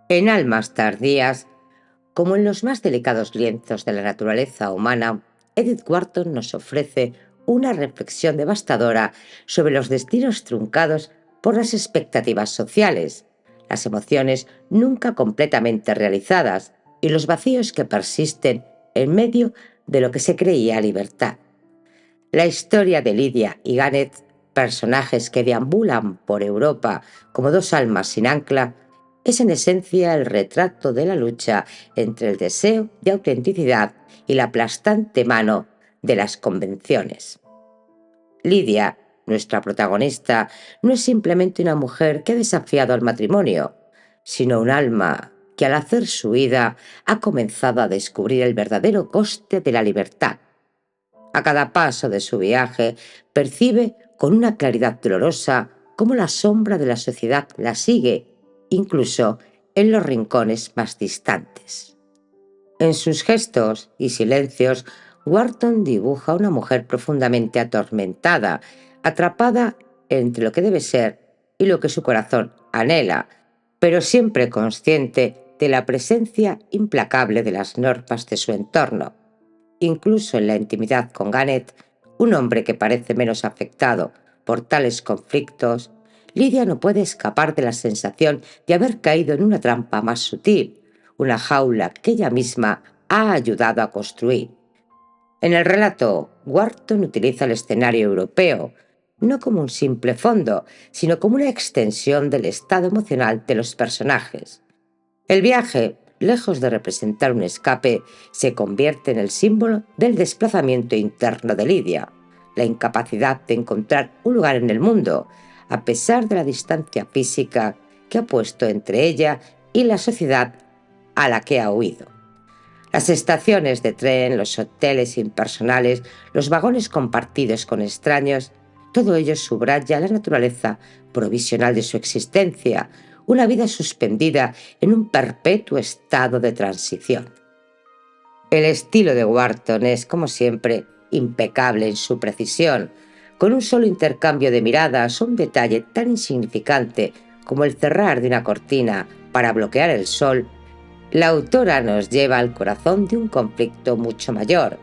En almas tardías, como en los más delicados lienzos de la naturaleza humana, Edith Wharton nos ofrece una reflexión devastadora sobre los destinos truncados por las expectativas sociales, las emociones nunca completamente realizadas y los vacíos que persisten en medio de lo que se creía libertad. La historia de Lydia y Gannett, personajes que deambulan por Europa como dos almas sin ancla, es en esencia el retrato de la lucha entre el deseo de autenticidad y la aplastante mano de las convenciones. Lydia, nuestra protagonista, no es simplemente una mujer que ha desafiado al matrimonio, sino un alma que al hacer su vida ha comenzado a descubrir el verdadero coste de la libertad. A cada paso de su viaje percibe con una claridad dolorosa cómo la sombra de la sociedad la sigue, incluso en los rincones más distantes. En sus gestos y silencios, Wharton dibuja a una mujer profundamente atormentada, atrapada entre lo que debe ser y lo que su corazón anhela, pero siempre consciente de la presencia implacable de las normas de su entorno. Incluso en la intimidad con Gannett, un hombre que parece menos afectado por tales conflictos, Lydia no puede escapar de la sensación de haber caído en una trampa más sutil, una jaula que ella misma ha ayudado a construir. En el relato, Wharton utiliza el escenario europeo, no como un simple fondo, sino como una extensión del estado emocional de los personajes. El viaje, lejos de representar un escape, se convierte en el símbolo del desplazamiento interno de Lydia, la incapacidad de encontrar un lugar en el mundo, a pesar de la distancia física que ha puesto entre ella y la sociedad a la que ha huido. Las estaciones de tren, los hoteles impersonales, los vagones compartidos con extraños, todo ello subraya la naturaleza provisional de su existencia, una vida suspendida en un perpetuo estado de transición. El estilo de Wharton es, como siempre, impecable en su precisión. Con un solo intercambio de miradas o un detalle tan insignificante como el cerrar de una cortina para bloquear el sol, la autora nos lleva al corazón de un conflicto mucho mayor,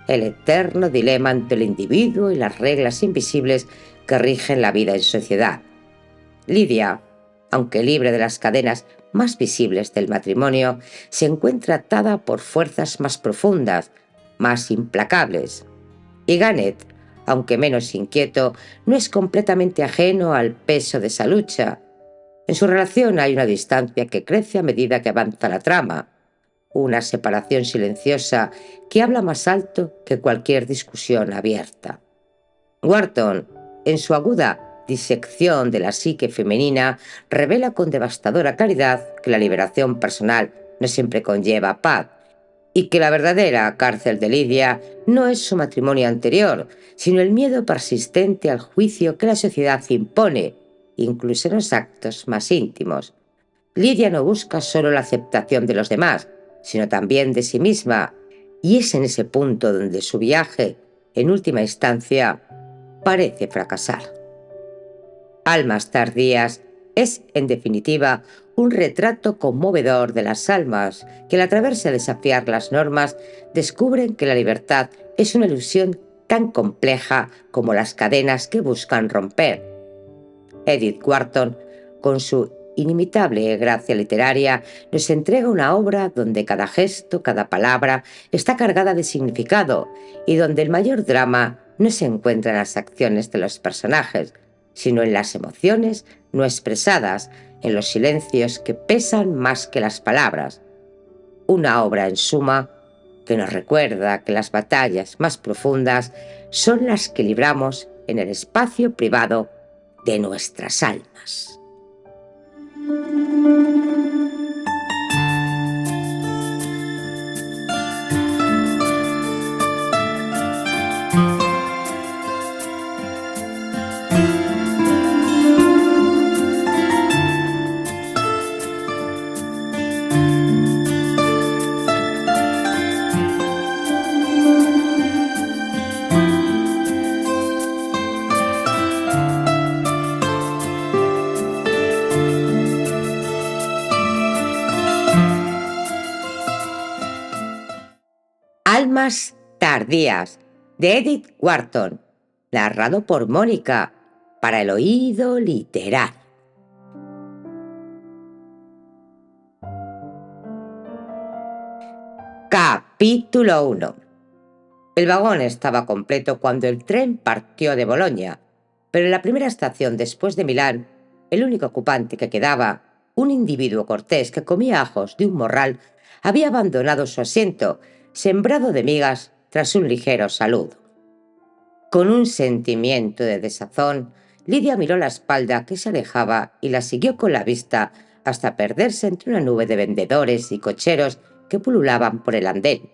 el eterno dilema entre el individuo y las reglas invisibles que rigen la vida en sociedad. Lydia, aunque libre de las cadenas más visibles del matrimonio, se encuentra atada por fuerzas más profundas, más implacables. Y Gannett, aunque menos inquieto, no es completamente ajeno al peso de esa lucha. En su relación hay una distancia que crece a medida que avanza la trama, una separación silenciosa que habla más alto que cualquier discusión abierta. Wharton, en su aguda disección de la psique femenina, revela con devastadora claridad que la liberación personal no siempre conlleva paz y que la verdadera cárcel de Lydia no es su matrimonio anterior, sino el miedo persistente al juicio que la sociedad impone, incluso en los actos más íntimos. Lydia no busca solo la aceptación de los demás, sino también de sí misma, y es en ese punto donde su viaje, en última instancia, parece fracasar. Almas tardías es, en definitiva, un retrato conmovedor de las almas que al atreverse a desafiar las normas descubren que la libertad es una ilusión tan compleja como las cadenas que buscan romper. Edith Wharton, con su inimitable gracia literaria, nos entrega una obra donde cada gesto, cada palabra está cargada de significado y donde el mayor drama no se encuentra en las acciones de los personajes, sino en las emociones no expresadas, en los silencios que pesan más que las palabras. Una obra, en suma, que nos recuerda que las batallas más profundas son las que libramos en el espacio privado de nuestras almas. Almas tardías, de Edith Wharton, narrado por Mónica, para el oído literal. Capítulo 1. El vagón estaba completo cuando el tren partió de Bolonia, pero en la primera estación después de Milán, el único ocupante que quedaba, un individuo cortés que comía ajos de un morral, había abandonado su asiento, sembrado de migas tras un ligero saludo. Con un sentimiento de desazón, Lidia miró la espalda que se alejaba y la siguió con la vista hasta perderse entre una nube de vendedores y cocheros que pululaban por el andén.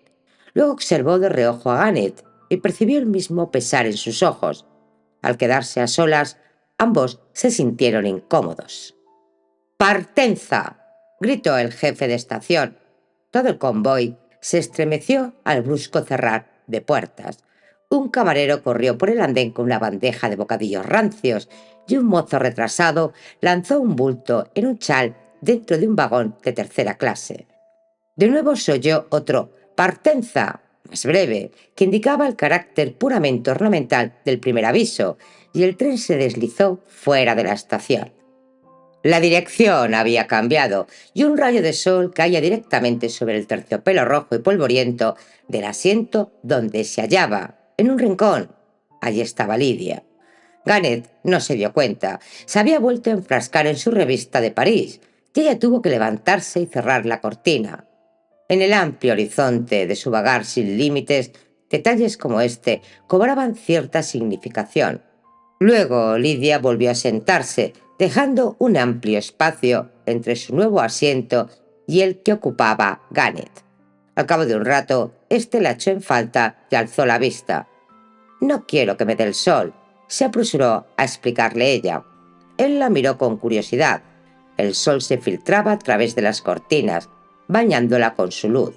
Luego observó de reojo a Ganet y percibió el mismo pesar en sus ojos. Al quedarse a solas, ambos se sintieron incómodos. «¡Partenza!», gritó el jefe de estación. Todo el convoy se estremeció al brusco cerrar de puertas. Un camarero corrió por el andén con una bandeja de bocadillos rancios y un mozo retrasado lanzó un bulto en un chal dentro de un vagón de tercera clase. De nuevo se oyó otro «Partenza», más breve, que indicaba el carácter puramente ornamental del primer aviso, y el tren se deslizó fuera de la estación. La dirección había cambiado y un rayo de sol caía directamente sobre el terciopelo rojo y polvoriento del asiento donde se hallaba, en un rincón. Allí estaba Lidia. Ganet no se dio cuenta. Se había vuelto a enfrascar en su revista de París y ella tuvo que levantarse y cerrar la cortina. En el amplio horizonte de su vagar sin límites, detalles como este cobraban cierta significación. Luego Lidia volvió a sentarse, dejando un amplio espacio entre su nuevo asiento y el que ocupaba Ganet. Al cabo de un rato, éste la echó en falta y alzó la vista. «No quiero que me dé el sol», se apresuró a explicarle ella. Él la miró con curiosidad. El sol se filtraba a través de las cortinas, bañándola con su luz.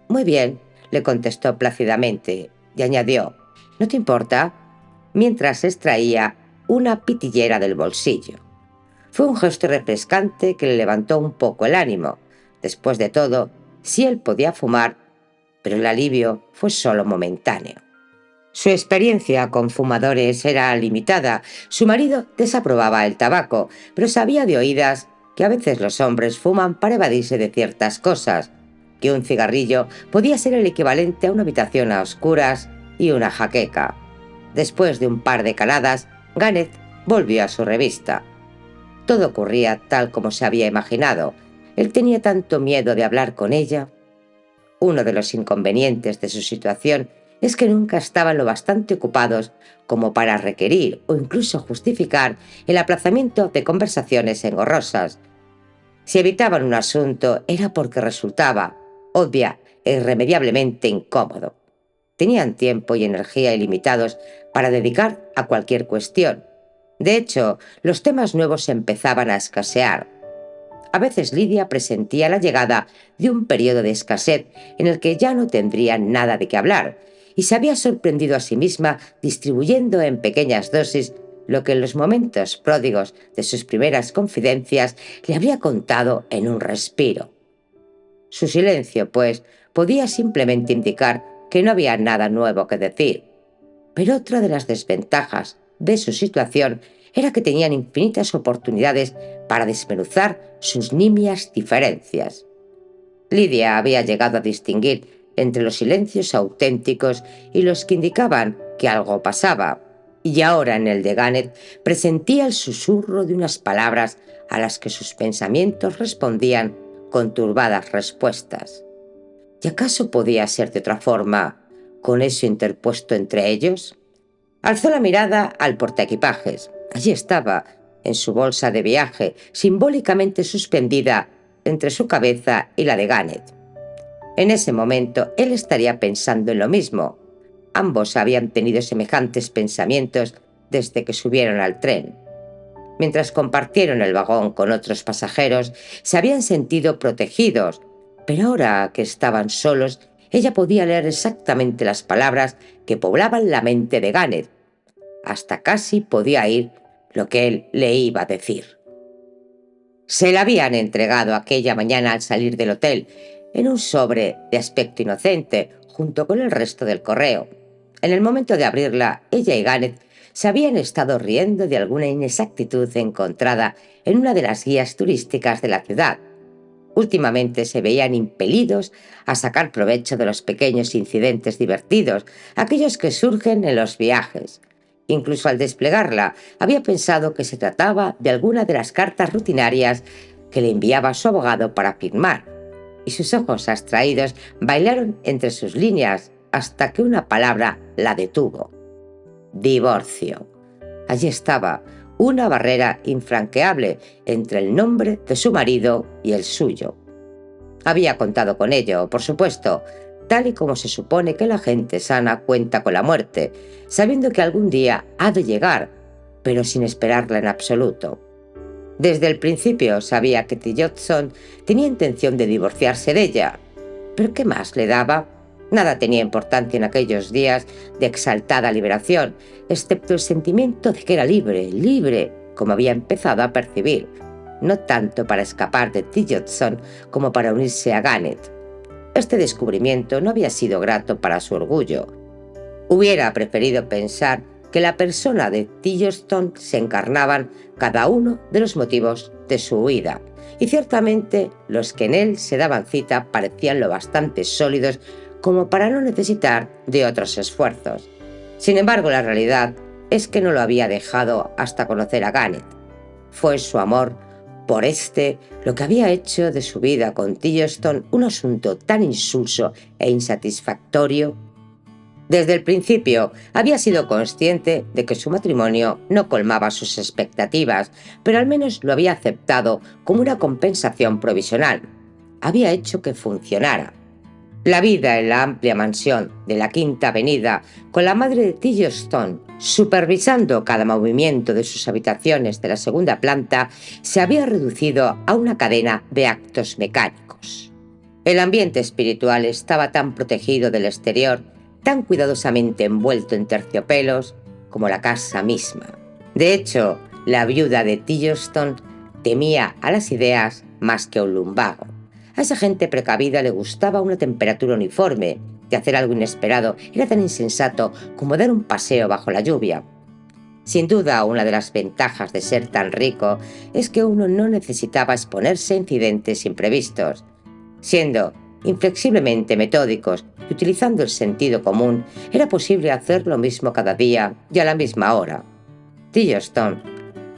«Muy bien», le contestó plácidamente, y añadió: «¿No te importa?», mientras extraía una pitillera del bolsillo. Fue un gesto refrescante que le levantó un poco el ánimo. Después de todo, sí él podía fumar, pero el alivio fue solo momentáneo. Su experiencia con fumadores era limitada. Su marido desaprobaba el tabaco, pero sabía de oídas que a veces los hombres fuman para evadirse de ciertas cosas, que un cigarrillo podía ser el equivalente a una habitación a oscuras y una jaqueca. Después de un par de caladas, Ganet volvió a su revista. Todo ocurría tal como se había imaginado. Él tenía tanto miedo de hablar con ella. Uno de los inconvenientes de su situación es que nunca estaban lo bastante ocupados como para requerir o incluso justificar el aplazamiento de conversaciones engorrosas. Si evitaban un asunto era porque resultaba, obvia e irremediablemente incómodo. Tenían tiempo y energía ilimitados para dedicar a cualquier cuestión. De hecho, los temas nuevos empezaban a escasear. A veces Lidia presentía la llegada de un periodo de escasez en el que ya no tendrían nada de qué hablar, y se había sorprendido a sí misma distribuyendo en pequeñas dosis lo que en los momentos pródigos de sus primeras confidencias le habría contado en un respiro. Su silencio, pues, podía simplemente indicar que no había nada nuevo que decir. Pero otra de las desventajas de su situación era que tenían infinitas oportunidades para desmenuzar sus nimias diferencias. Lidia había llegado a distinguir entre los silencios auténticos y los que indicaban que algo pasaba, y ahora en el de Ganet presentía el susurro de unas palabras a las que sus pensamientos respondían con turbadas respuestas. ¿Y acaso podía ser de otra forma, con eso interpuesto entre ellos? Alzó la mirada al portaequipajes. Allí estaba, en su bolsa de viaje, simbólicamente suspendida entre su cabeza y la de Ganet. En ese momento él estaría pensando en lo mismo. Ambos habían tenido semejantes pensamientos desde que subieron al tren. Mientras compartieron el vagón con otros pasajeros, se habían sentido protegidos, pero ahora que estaban solos, ella podía leer exactamente las palabras que poblaban la mente de Ganet. Hasta casi podía oír lo que él le iba a decir. Se la habían entregado aquella mañana al salir del hotel, en un sobre de aspecto inocente, junto con el resto del correo. En el momento de abrirla, ella y Gannett se habían estado riendo de alguna inexactitud encontrada en una de las guías turísticas de la ciudad. Últimamente se veían impelidos a sacar provecho de los pequeños incidentes divertidos, aquellos que surgen en los viajes. Incluso al desplegarla, había pensado que se trataba de alguna de las cartas rutinarias que le enviaba su abogado para firmar, y sus ojos abstraídos bailaron entre sus líneas hasta que una palabra la detuvo. Divorcio. Allí estaba, una barrera infranqueable entre el nombre de su marido y el suyo. Había contado con ello, por supuesto, tal y como se supone que la gente sana cuenta con la muerte, sabiendo que algún día ha de llegar, pero sin esperarla en absoluto. Desde el principio sabía que Tillotson tenía intención de divorciarse de ella, pero ¿qué más le daba? Nada tenía importancia en aquellos días de exaltada liberación, excepto el sentimiento de que era libre, libre, como había empezado a percibir, no tanto para escapar de Tillotson como para unirse a Gannett. Este descubrimiento no había sido grato para su orgullo. Hubiera preferido pensar que la persona de Tillotson se encarnaban cada uno de los motivos de su huida, y ciertamente los que en él se daban cita parecían lo bastante sólidos como para no necesitar de otros esfuerzos. Sin embargo, la realidad es que no lo había dejado hasta conocer a Gannett. Fue su amor por lo que había hecho de su vida con Tillotson un asunto tan insulso e insatisfactorio. Desde el principio había sido consciente de que su matrimonio no colmaba sus expectativas, pero al menos lo había aceptado como una compensación provisional. Había hecho que funcionara. La vida en la amplia mansión de la Quinta Avenida, con la madre de Tillotson supervisando cada movimiento de sus habitaciones de la segunda planta, se había reducido a una cadena de actos mecánicos. El ambiente espiritual estaba tan protegido del exterior, tan cuidadosamente envuelto en terciopelos, como la casa misma. De hecho, la viuda de Tillotson temía a las ideas más que a un lumbago. A esa gente precavida le gustaba una temperatura uniforme, y hacer algo inesperado era tan insensato como dar un paseo bajo la lluvia. Sin duda, una de las ventajas de ser tan rico es que uno no necesitaba exponerse a incidentes imprevistos. Siendo inflexiblemente metódicos y utilizando el sentido común, era posible hacer lo mismo cada día y a la misma hora. Tillotson,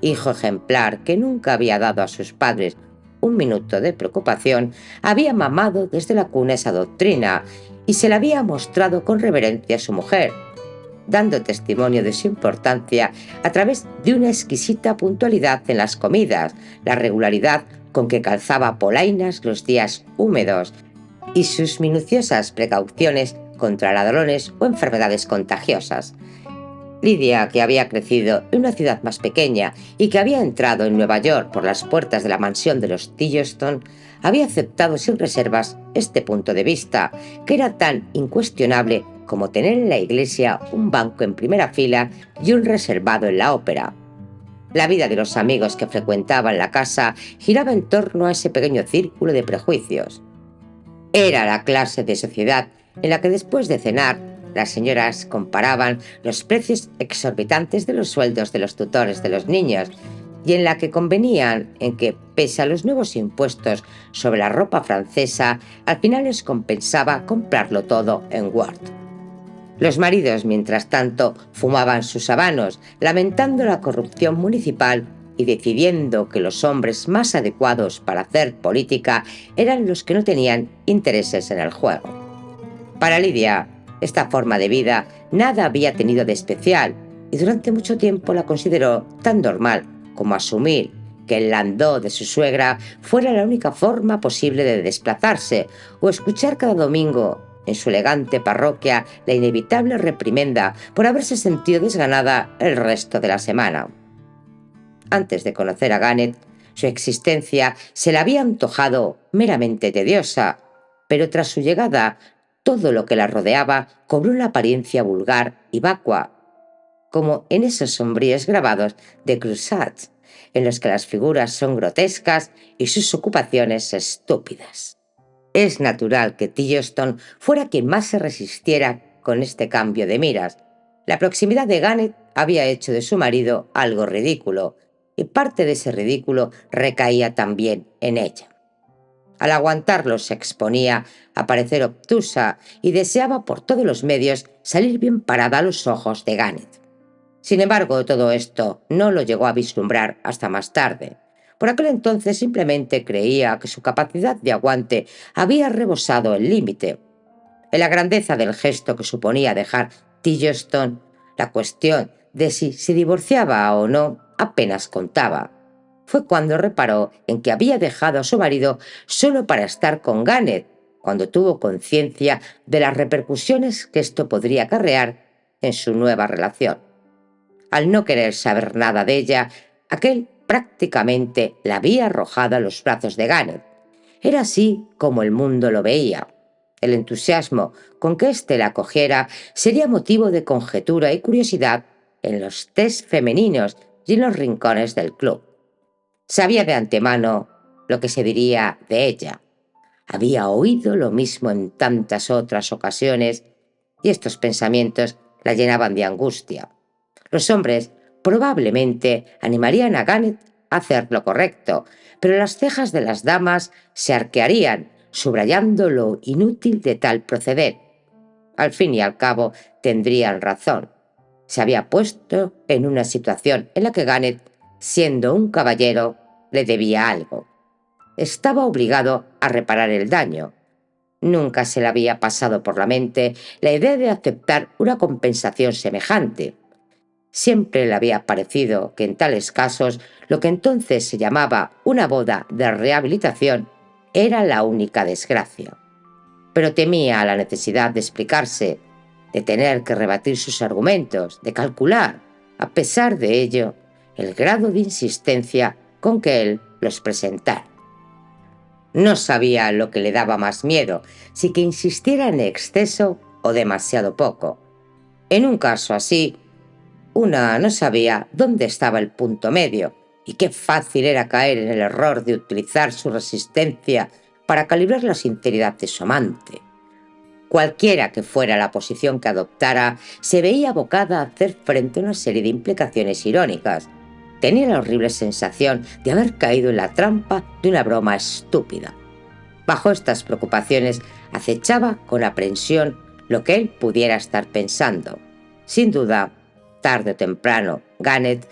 hijo ejemplar que nunca había dado a sus padres un minuto de preocupación, había mamado desde la cuna esa doctrina y se la había mostrado con reverencia a su mujer, dando testimonio de su importancia a través de una exquisita puntualidad en las comidas, la regularidad con que calzaba polainas los días húmedos y sus minuciosas precauciones contra ladrones o enfermedades contagiosas. Lidia, que había crecido en una ciudad más pequeña y que había entrado en Nueva York por las puertas de la mansión de los Tillotson, había aceptado sin reservas este punto de vista, que era tan incuestionable como tener en la iglesia un banco en primera fila y un reservado en la ópera. La vida de los amigos que frecuentaban la casa giraba en torno a ese pequeño círculo de prejuicios. Era la clase de sociedad en la que después de cenar las señoras comparaban los precios exorbitantes de los sueldos de los tutores de los niños y en la que convenían en que, pese a los nuevos impuestos sobre la ropa francesa, al final les compensaba comprarlo todo en Ward. Los maridos, mientras tanto, fumaban sus habanos, lamentando la corrupción municipal y decidiendo que los hombres más adecuados para hacer política eran los que no tenían intereses en el juego. Para Lidia, esta forma de vida nada había tenido de especial y durante mucho tiempo la consideró tan normal como asumir que el landó de su suegra fuera la única forma posible de desplazarse o escuchar cada domingo en su elegante parroquia la inevitable reprimenda por haberse sentido desganada el resto de la semana. Antes de conocer a Gannett, su existencia se le había antojado meramente tediosa, pero tras su llegada todo lo que la rodeaba cobró una apariencia vulgar y vacua, como en esos sombríos grabados de Crusat, en los que las figuras son grotescas y sus ocupaciones estúpidas. Es natural que Tillotson fuera quien más se resistiera con este cambio de miras. La proximidad de Garnet había hecho de su marido algo ridículo, y parte de ese ridículo recaía también en ella. Al aguantarlo se exponía a parecer obtusa y deseaba por todos los medios salir bien parada a los ojos de Garnet. Sin embargo, todo esto no lo llegó a vislumbrar hasta más tarde. Por aquel entonces simplemente creía que su capacidad de aguante había rebosado el límite. En la grandeza del gesto que suponía dejar Tillotson, la cuestión de si se divorciaba o no apenas contaba. Fue cuando reparó en que había dejado a su marido solo para estar con Garnet, cuando tuvo conciencia de las repercusiones que esto podría acarrear en su nueva relación. Al no querer saber nada de ella, aquel prácticamente la había arrojado a los brazos de Garnet. Era así como el mundo lo veía. El entusiasmo con que éste la acogiera sería motivo de conjetura y curiosidad en los tés femeninos y en los rincones del club. Sabía de antemano lo que se diría de ella. Había oído lo mismo en tantas otras ocasiones y estos pensamientos la llenaban de angustia. Los hombres probablemente animarían a Garnet a hacer lo correcto, pero las cejas de las damas se arquearían, subrayando lo inútil de tal proceder. Al fin y al cabo tendrían razón. Se había puesto en una situación en la que Garnet, siendo un caballero, le debía algo. Estaba obligado a reparar el daño. Nunca se le había pasado por la mente la idea de aceptar una compensación semejante. Siempre le había parecido que en tales casos lo que entonces se llamaba una boda de rehabilitación era la única desgracia. Pero temía la necesidad de explicarse, de tener que rebatir sus argumentos, de calcular, a pesar de ello, el grado de insistencia con que él los presentara. No sabía lo que le daba más miedo, si que insistiera en exceso o demasiado poco. En un caso así, una no sabía dónde estaba el punto medio, y qué fácil era caer en el error de utilizar su resistencia para calibrar la sinceridad de su amante. Cualquiera que fuera la posición que adoptara, se veía abocada a hacer frente a una serie de implicaciones irónicas. Tenía la horrible sensación de haber caído en la trampa de una broma estúpida. Bajo estas preocupaciones acechaba con aprensión lo que él pudiera estar pensando. Sin duda, tarde o temprano, Garnet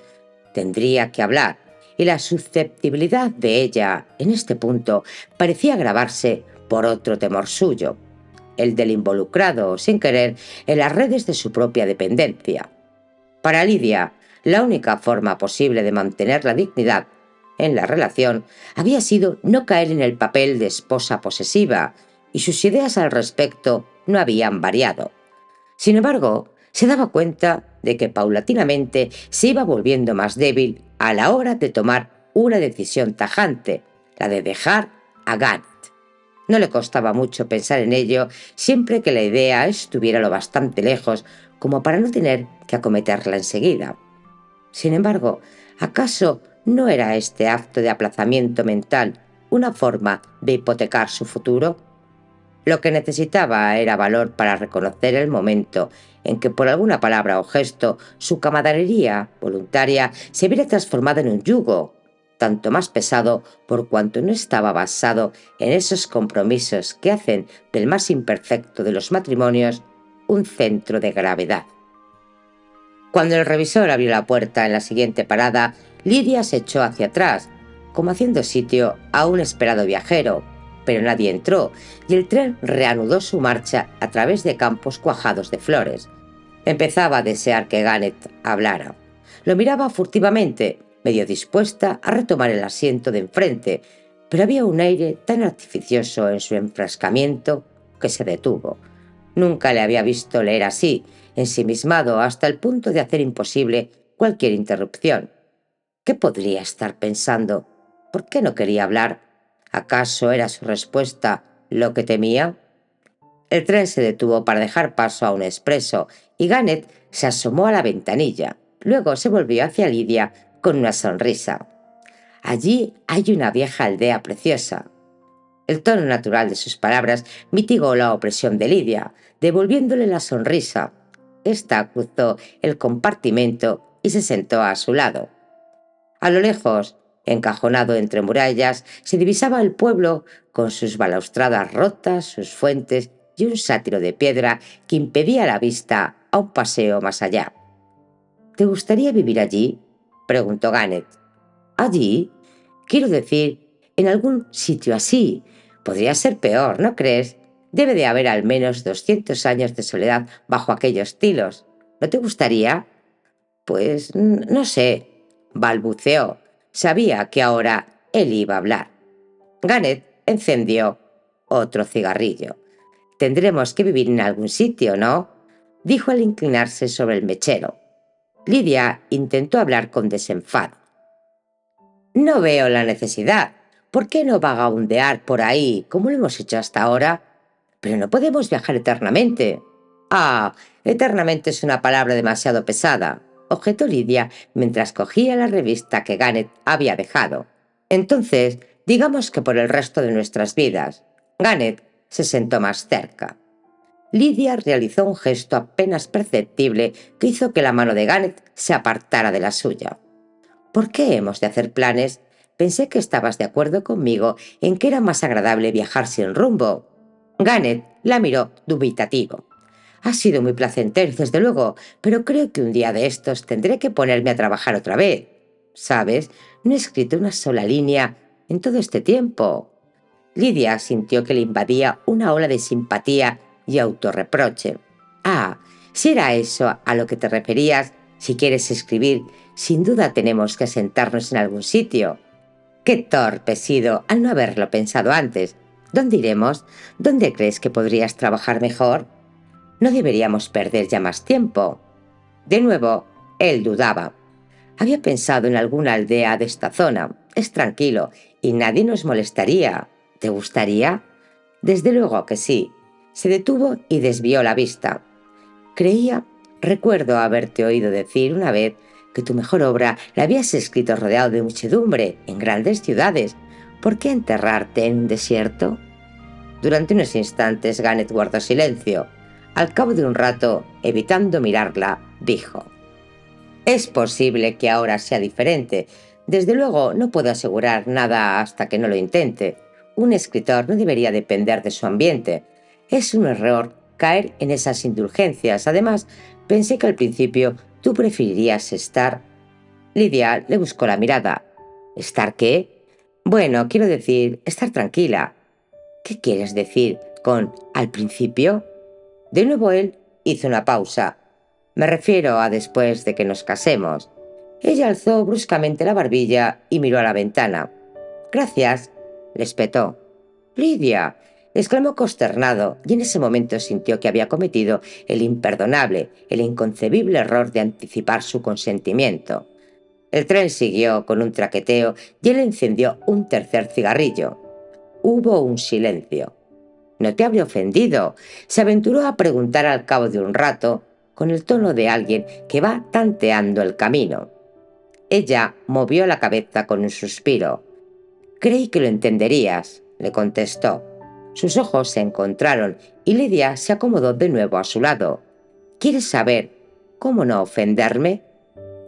tendría que hablar, y la susceptibilidad de ella en este punto parecía agravarse por otro temor suyo, el del involucrado, sin querer, en las redes de su propia dependencia. Para Lidia, la única forma posible de mantener la dignidad en la relación había sido no caer en el papel de esposa posesiva, y sus ideas al respecto no habían variado. Sin embargo, se daba cuenta de que paulatinamente se iba volviendo más débil a la hora de tomar una decisión tajante, la de dejar a Garnet. No le costaba mucho pensar en ello siempre que la idea estuviera lo bastante lejos como para no tener que acometerla enseguida. Sin embargo, ¿acaso no era este acto de aplazamiento mental una forma de hipotecar su futuro? Lo que necesitaba era valor para reconocer el momento en que por alguna palabra o gesto su camaradería voluntaria se viera transformada en un yugo, tanto más pesado por cuanto no estaba basado en esos compromisos que hacen del más imperfecto de los matrimonios un centro de gravedad. Cuando el revisor abrió la puerta en la siguiente parada, Lidia se echó hacia atrás, como haciendo sitio a un esperado viajero, pero nadie entró y el tren reanudó su marcha a través de campos cuajados de flores. Empezaba a desear que Garnet hablara. Lo miraba furtivamente, medio dispuesta a retomar el asiento de enfrente, pero había un aire tan artificioso en su enfrascamiento que se detuvo. Nunca le había visto leer así, ensimismado hasta el punto de hacer imposible cualquier interrupción. ¿Qué podría estar pensando? ¿Por qué no quería hablar? ¿Acaso era su respuesta lo que temía? El tren se detuvo para dejar paso a un expreso y Garnet se asomó a la ventanilla. Luego se volvió hacia Lidia con una sonrisa. «Allí hay una vieja aldea preciosa». El tono natural de sus palabras mitigó la opresión de Lidia, devolviéndole la sonrisa. Esta cruzó el compartimento y se sentó a su lado. A lo lejos, encajonado entre murallas, se divisaba el pueblo con sus balaustradas rotas, sus fuentes y un sátiro de piedra que impedía la vista a un paseo más allá. ¿Te gustaría vivir allí?, preguntó Ganet. ¿Allí? Quiero decir, en algún sitio así. Podría ser peor, ¿no crees? Debe de haber al menos 200 años de soledad bajo aquellos tilos. ¿No te gustaría? Pues no sé, balbuceó. Sabía que ahora él iba a hablar. Ganet encendió otro cigarrillo. Tendremos que vivir en algún sitio, ¿no?, dijo al inclinarse sobre el mechero. Lidia intentó hablar con desenfado. No veo la necesidad. ¿Por qué no vagabundear por ahí como lo hemos hecho hasta ahora? Pero no podemos viajar eternamente. Ah, eternamente es una palabra demasiado pesada, objetó Lidia mientras cogía la revista que Ganet había dejado. Entonces, digamos que por el resto de nuestras vidas. Ganet se sentó más cerca. Lidia realizó un gesto apenas perceptible que hizo que la mano de Ganet se apartara de la suya. ¿Por qué hemos de hacer planes? Pensé que estabas de acuerdo conmigo en que era más agradable viajar sin rumbo. Ganet la miró dubitativo. Ha sido muy placentero, desde luego, pero creo que un día de estos tendré que ponerme a trabajar otra vez. ¿Sabes? No he escrito una sola línea en todo este tiempo. Lidia sintió que le invadía una ola de simpatía y autorreproche. Ah, si era eso a lo que te referías, si quieres escribir, sin duda tenemos que sentarnos en algún sitio. Qué torpe he sido al no haberlo pensado antes. ¿Dónde iremos? ¿Dónde crees que podrías trabajar mejor? No deberíamos perder ya más tiempo. De nuevo, él dudaba. Había pensado en alguna aldea de esta zona. Es tranquilo y nadie nos molestaría. ¿Te gustaría? Desde luego que sí. Se detuvo y desvió la vista. Recuerdo haberte oído decir una vez que tu mejor obra la habías escrito rodeado de muchedumbre, en grandes ciudades. ¿Por qué enterrarte en un desierto? Durante unos instantes Ganet guardó silencio. Al cabo de un rato, evitando mirarla, dijo: es posible que ahora sea diferente. Desde luego no puedo asegurar nada hasta que no lo intente. Un escritor no debería depender de su ambiente. Es un error caer en esas indulgencias. Además, pensé que al principio tú preferirías estar... Lidia le buscó la mirada. ¿Estar qué? Bueno, quiero decir, estar tranquila. ¿Qué quieres decir con al principio? De nuevo él hizo una pausa. Me refiero a después de que nos casemos. Ella alzó bruscamente la barbilla y miró a la ventana. Gracias, le espetó. Lidia, exclamó consternado, y en ese momento sintió que había cometido el imperdonable, el inconcebible error de anticipar su consentimiento. El tren siguió con un traqueteo y él encendió un tercer cigarrillo. Hubo un silencio. No te habría ofendido, se aventuró a preguntar al cabo de un rato, con el tono de alguien que va tanteando el camino. Ella movió la cabeza con un suspiro. Creí que lo entenderías, le contestó. Sus ojos se encontraron y Lidia se acomodó de nuevo a su lado. ¿Quieres saber cómo no ofenderme?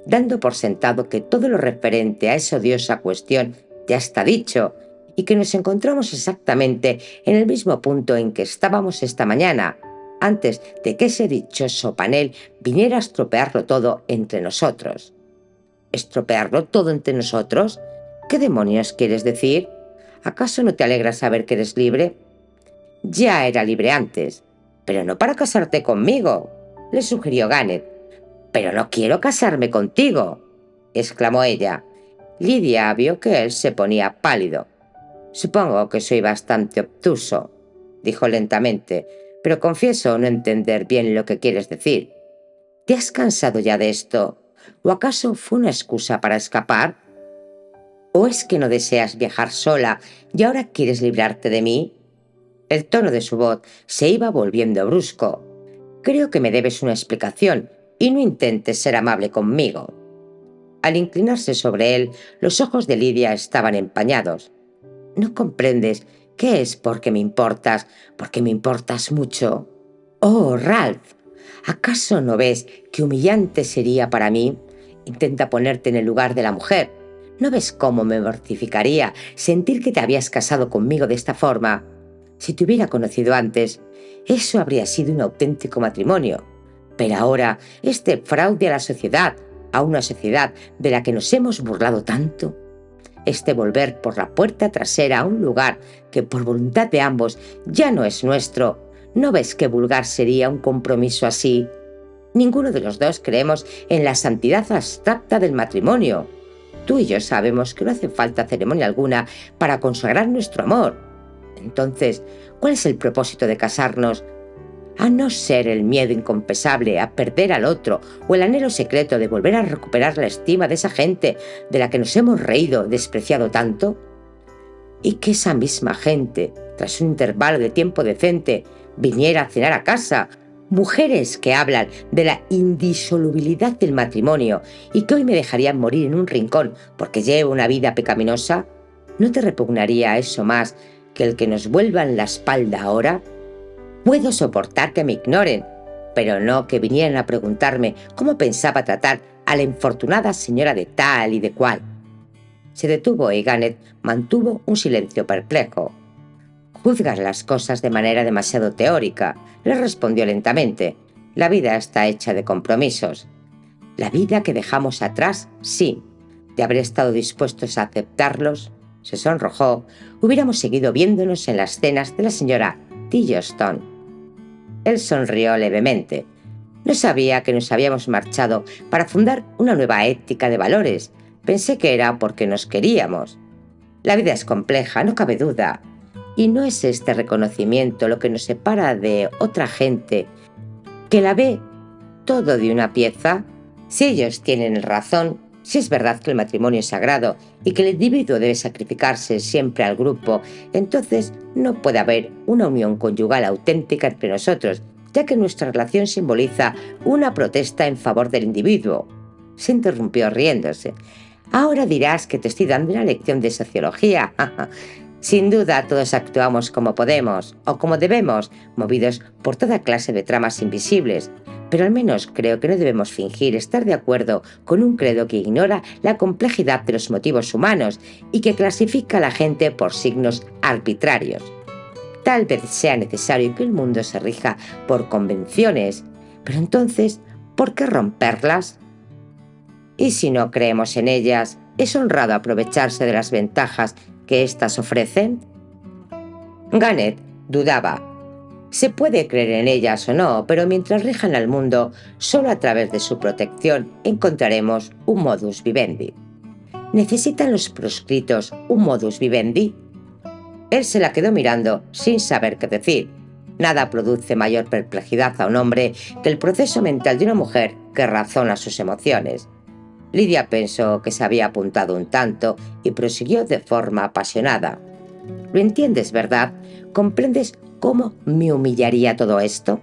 Dando por sentado que todo lo referente a esa odiosa cuestión ya está dicho, y que nos encontramos exactamente en el mismo punto en que estábamos esta mañana, antes de que ese dichoso panel viniera a estropearlo todo entre nosotros. ¿Estropearlo todo entre nosotros? ¿Qué demonios quieres decir? ¿Acaso no te alegra saber que eres libre? Ya era libre antes, pero no para casarte conmigo, le sugirió Ganet. Pero no quiero casarme contigo, exclamó ella. Lidia vio que él se ponía pálido. Supongo que soy bastante obtuso, dijo lentamente, pero confieso no entender bien lo que quieres decir. ¿Te has cansado ya de esto? ¿O acaso fue una excusa para escapar? ¿O es que no deseas viajar sola y ahora quieres librarte de mí? El tono de su voz se iba volviendo brusco. Creo que me debes una explicación y no intentes ser amable conmigo. Al inclinarse sobre él, los ojos de Lidia estaban empañados. ¿No comprendes ¿Qué es porque me importas? Porque me importas mucho. Oh, Ralph, ¿acaso no ves qué humillante sería para mí? Intenta ponerte en el lugar de la mujer. ¿No ves cómo me mortificaría sentir que te habías casado conmigo de esta forma? Si te hubiera conocido antes, eso habría sido un auténtico matrimonio. Pero ahora, este fraude a la sociedad, a una sociedad de la que nos hemos burlado tanto, este volver por la puerta trasera a un lugar que por voluntad de ambos ya no es nuestro, ¿no ves qué vulgar sería un compromiso así? Ninguno de los dos creemos en la santidad abstracta del matrimonio. Tú y yo sabemos que no hace falta ceremonia alguna para consagrar nuestro amor. Entonces, ¿cuál es el propósito de casarnos? A no ser el miedo inconfesable a perder al otro o el anhelo secreto de volver a recuperar la estima de esa gente de la que nos hemos reído, despreciado tanto. Y que esa misma gente, tras un intervalo de tiempo decente, viniera a cenar a casa. Mujeres que hablan de la indisolubilidad del matrimonio y que hoy me dejarían morir en un rincón porque llevo una vida pecaminosa. ¿No te repugnaría eso más que el que nos vuelvan la espalda ahora? Puedo soportar que me ignoren, pero no que vinieran a preguntarme cómo pensaba tratar a la infortunada señora de tal y de cual. Se detuvo y Gannett mantuvo un silencio perplejo. «Juzgas las cosas de manera demasiado teórica», le respondió lentamente. «La vida está hecha de compromisos. La vida que dejamos atrás, sí. De haber estado dispuestos a aceptarlos», se sonrojó, «hubiéramos seguido viéndonos en las cenas de la señora Tillotson». Él sonrió levemente. «No sabía que nos habíamos marchado para fundar una nueva ética de valores. Pensé que era porque nos queríamos. La vida es compleja, no cabe duda. Y no es este reconocimiento lo que nos separa de otra gente que la ve todo de una pieza. Si ellos tienen razón, si es verdad que el matrimonio es sagrado y que el individuo debe sacrificarse siempre al grupo, entonces no puede haber una unión conyugal auténtica entre nosotros, ya que nuestra relación simboliza una protesta en favor del individuo». Se interrumpió riéndose. «Ahora dirás que te estoy dando una lección de sociología». Sin duda todos actuamos como podemos o como debemos, movidos por toda clase de tramas invisibles, pero al menos creo que no debemos fingir estar de acuerdo con un credo que ignora la complejidad de los motivos humanos y que clasifica a la gente por signos arbitrarios. Tal vez sea necesario que el mundo se rija por convenciones, pero entonces, ¿por qué romperlas? Y si no creemos en ellas, ¿es honrado aprovecharse de las ventajas que éstas ofrecen? Gannett dudaba. Se puede creer en ellas o no, pero mientras rijan al mundo, solo a través de su protección encontraremos un modus vivendi. ¿Necesitan los proscritos un modus vivendi? Él se la quedó mirando sin saber qué decir. Nada produce mayor perplejidad a un hombre que el proceso mental de una mujer que razona sus emociones. Lidia pensó que se había apuntado un tanto y prosiguió de forma apasionada. «¿Lo entiendes, verdad? ¿Comprendes cómo me humillaría todo esto?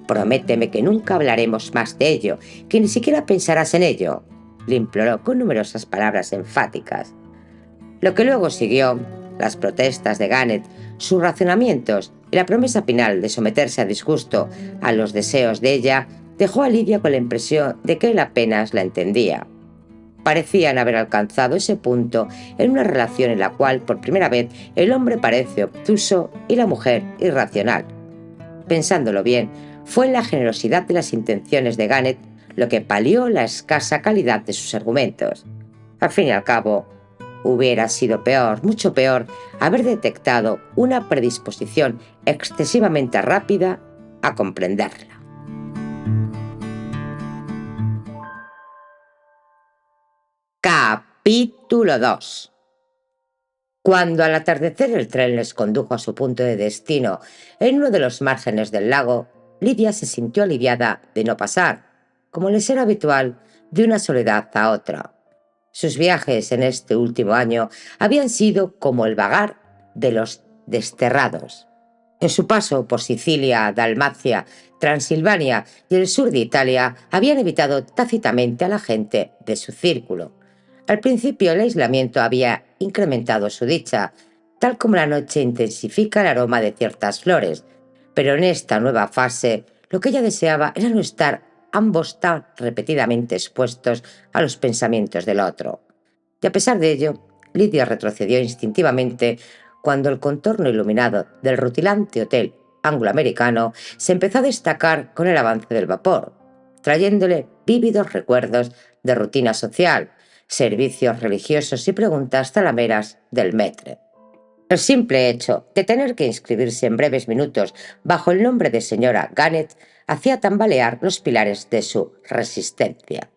Prométeme que nunca hablaremos más de ello, que ni siquiera pensarás en ello», le imploró con numerosas palabras enfáticas. Lo que luego siguió, las protestas de Gannett, sus razonamientos y la promesa final de someterse a disgusto a los deseos de ella, dejó a Lidia con la impresión de que él apenas la entendía. Parecían haber alcanzado ese punto en una relación en la cual, por primera vez, el hombre parece obtuso y la mujer irracional. Pensándolo bien, fue la generosidad de las intenciones de Gannett lo que palió la escasa calidad de sus argumentos. Al fin y al cabo, hubiera sido peor, mucho peor, haber detectado una predisposición excesivamente rápida a comprenderla. Capítulo 2. Cuando al atardecer el tren les condujo a su punto de destino en uno de los márgenes del lago, Lidia se sintió aliviada de no pasar, como les era habitual, de una soledad a otra. Sus viajes en este último año habían sido como el vagar de los desterrados. En su paso por Sicilia, Dalmacia, Transilvania y el sur de Italia habían evitado tácitamente a la gente de su círculo. Al principio el aislamiento había incrementado su dicha, tal como la noche intensifica el aroma de ciertas flores. Pero en esta nueva fase, lo que ella deseaba era no estar ambos tan repetidamente expuestos a los pensamientos del otro. Y a pesar de ello, Lidia retrocedió instintivamente cuando el contorno iluminado del rutilante hotel angloamericano se empezó a destacar con el avance del vapor, trayéndole vívidos recuerdos de rutina social, servicios religiosos y preguntas talameras del maître. El simple hecho de tener que inscribirse en breves minutos bajo el nombre de señora Gannett hacía tambalear los pilares de su resistencia.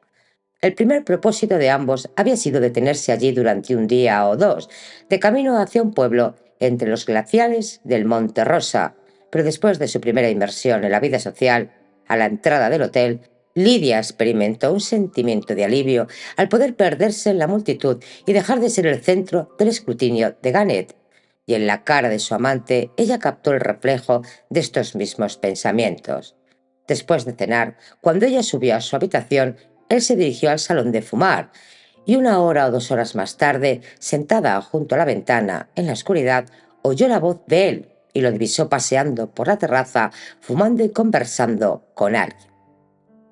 El primer propósito de ambos había sido detenerse allí durante un día o dos, de camino hacia un pueblo entre los glaciares del Monte Rosa, pero después de su primera inmersión en la vida social, a la entrada del hotel, Lidia experimentó un sentimiento de alivio al poder perderse en la multitud y dejar de ser el centro del escrutinio de Gannett. Y en la cara de su amante ella captó el reflejo de estos mismos pensamientos. Después de cenar, cuando ella subió a su habitación, él se dirigió al salón de fumar, y 1 o 2 horas más tarde, sentada junto a la ventana, en la oscuridad, oyó la voz de él y lo divisó paseando por la terraza, fumando y conversando con alguien.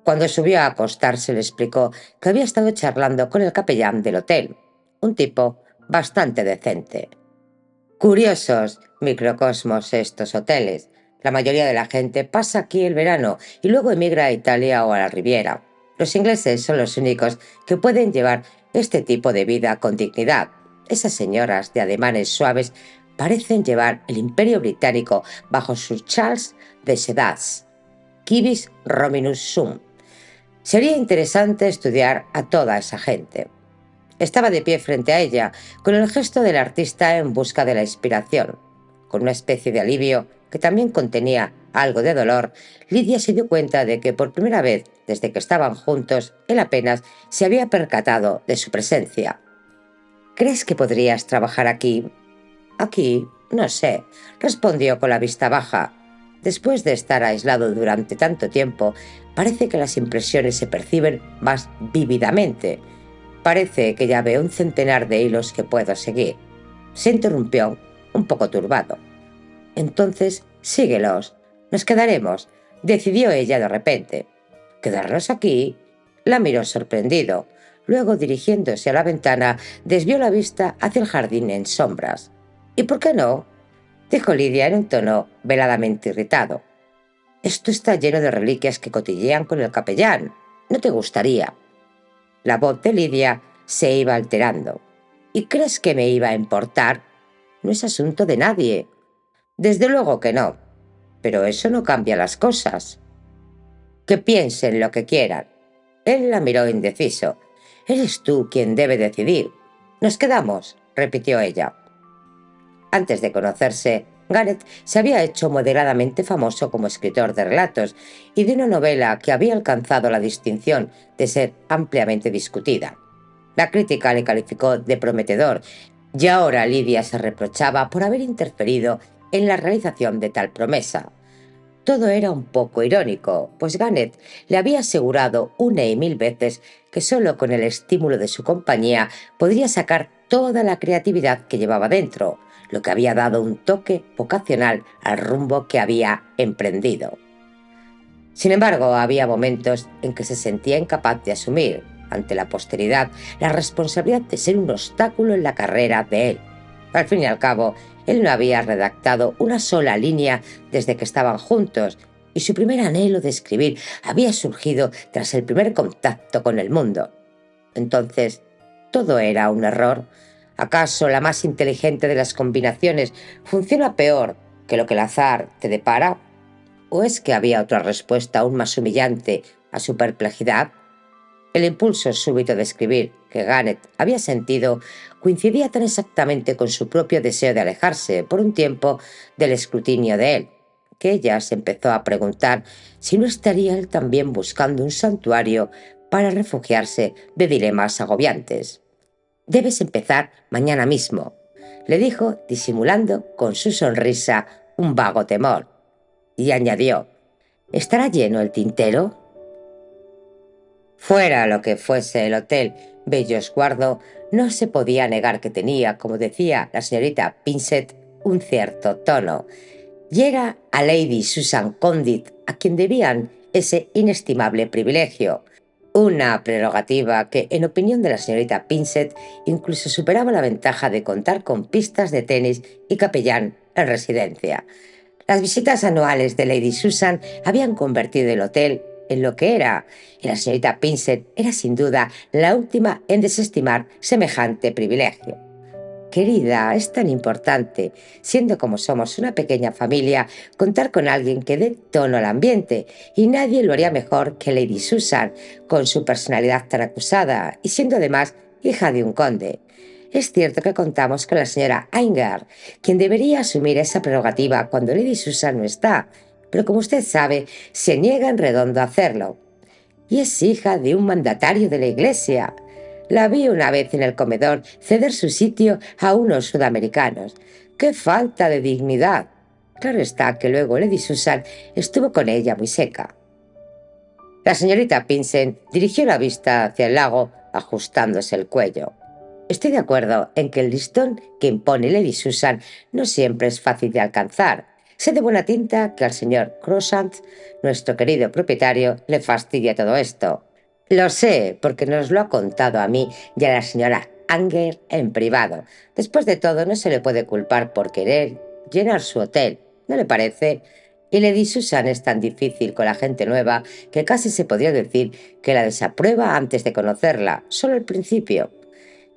Cuando subió a acostarse le explicó que había estado charlando con el capellán del hotel, un tipo bastante decente. Curiosos microcosmos estos hoteles. La mayoría de la gente pasa aquí el verano y luego emigra a Italia o a la Riviera. Los ingleses son los únicos que pueden llevar este tipo de vida con dignidad. Esas señoras de ademanes suaves parecen llevar el imperio británico bajo sus chals de sedas. Quibus Rominus Sum. Sería interesante estudiar a toda esa gente. Estaba de pie frente a ella, con el gesto del artista en busca de la inspiración. Con una especie de alivio que también contenía algo de dolor, Lidia se dio cuenta de que por primera vez desde que estaban juntos, él apenas se había percatado de su presencia. ¿Crees que podrías trabajar aquí? Aquí, no sé, respondió con la vista baja. Después de estar aislado durante tanto tiempo, parece que las impresiones se perciben más vívidamente. Parece que ya veo un centenar de hilos que puedo seguir. Se interrumpió, un poco turbado. Entonces, síguelos. Nos quedaremos, decidió ella de repente. ¿Quedarnos aquí? La miró sorprendido. Luego, dirigiéndose a la ventana, desvió la vista hacia el jardín en sombras. ¿Y por qué no? Dijo Lidia en un tono veladamente irritado. Esto está lleno de reliquias que cotillean con el capellán. ¿No te gustaría? La voz de Lidia se iba alterando. ¿Y crees que me iba a importar? No es asunto de nadie. Desde luego que no. Pero eso no cambia las cosas. Que piensen lo que quieran. Él la miró indeciso. Eres tú quien debe decidir. Nos quedamos, repitió ella. Antes de conocerse, Gareth se había hecho moderadamente famoso como escritor de relatos y de una novela que había alcanzado la distinción de ser ampliamente discutida. La crítica le calificó de prometedor y ahora Lidia se reprochaba por haber interferido en la realización de tal promesa. Todo era un poco irónico, pues Gareth le había asegurado 1 y 1000 veces que solo con el estímulo de su compañía podría sacar toda la creatividad que llevaba dentro, lo que había dado un toque vocacional al rumbo que había emprendido. Sin embargo, había momentos en que se sentía incapaz de asumir, ante la posteridad, la responsabilidad de ser un obstáculo en la carrera de él. Al fin y al cabo, él no había redactado una sola línea desde que estaban juntos, y su primer anhelo de escribir había surgido tras el primer contacto con el mundo. Entonces, ¿todo era un error? ¿Acaso la más inteligente de las combinaciones funciona peor que lo que el azar te depara? ¿O es que había otra respuesta aún más humillante a su perplejidad? El impulso súbito de escribir que Gareth había sentido coincidía tan exactamente con su propio deseo de alejarse por un tiempo del escrutinio de él, que ella se empezó a preguntar si no estaría él también buscando un santuario para refugiarse de dilemas agobiantes. Debes empezar mañana mismo, le dijo, disimulando con su sonrisa un vago temor. Y añadió, ¿estará lleno el tintero? Fuera lo que fuese el hotel Bellosguardo, no se podía negar que tenía, como decía la señorita Pinsent, un cierto tono, y era a Lady Susan Condit a quien debían ese inestimable privilegio, una prerrogativa que, en opinión de la señorita Pinsent, incluso superaba la ventaja de contar con pistas de tenis y capellán en residencia. Las visitas anuales de Lady Susan habían convertido el hotel en lo que era, y la señorita Pinsent era sin duda la última en desestimar semejante privilegio. Querida, es tan importante, siendo como somos una pequeña familia, contar con alguien que dé tono al ambiente, y nadie lo haría mejor que Lady Susan, con su personalidad tan acusada y siendo además hija de un conde. Es cierto que contamos con la señora Inger, quien debería asumir esa prerrogativa cuando Lady Susan no está, pero como usted sabe, se niega en redondo a hacerlo. Y es hija de un mandatario de la iglesia. La vi una vez en el comedor ceder su sitio a unos sudamericanos. ¡Qué falta de dignidad! Claro está que luego Lady Susan estuvo con ella muy seca. La señorita Pinsent dirigió la vista hacia el lago, ajustándose el cuello. Estoy de acuerdo en que el listón que impone Lady Susan no siempre es fácil de alcanzar. Sé de buena tinta que al señor Croissant, nuestro querido propietario, le fastidia todo esto. Lo sé, porque nos lo ha contado a mí y a la señora Anger en privado. Después de todo, no se le puede culpar por querer llenar su hotel, ¿no le parece? Y Lady Susan es tan difícil con la gente nueva que casi se podría decir que la desaprueba antes de conocerla, solo al principio.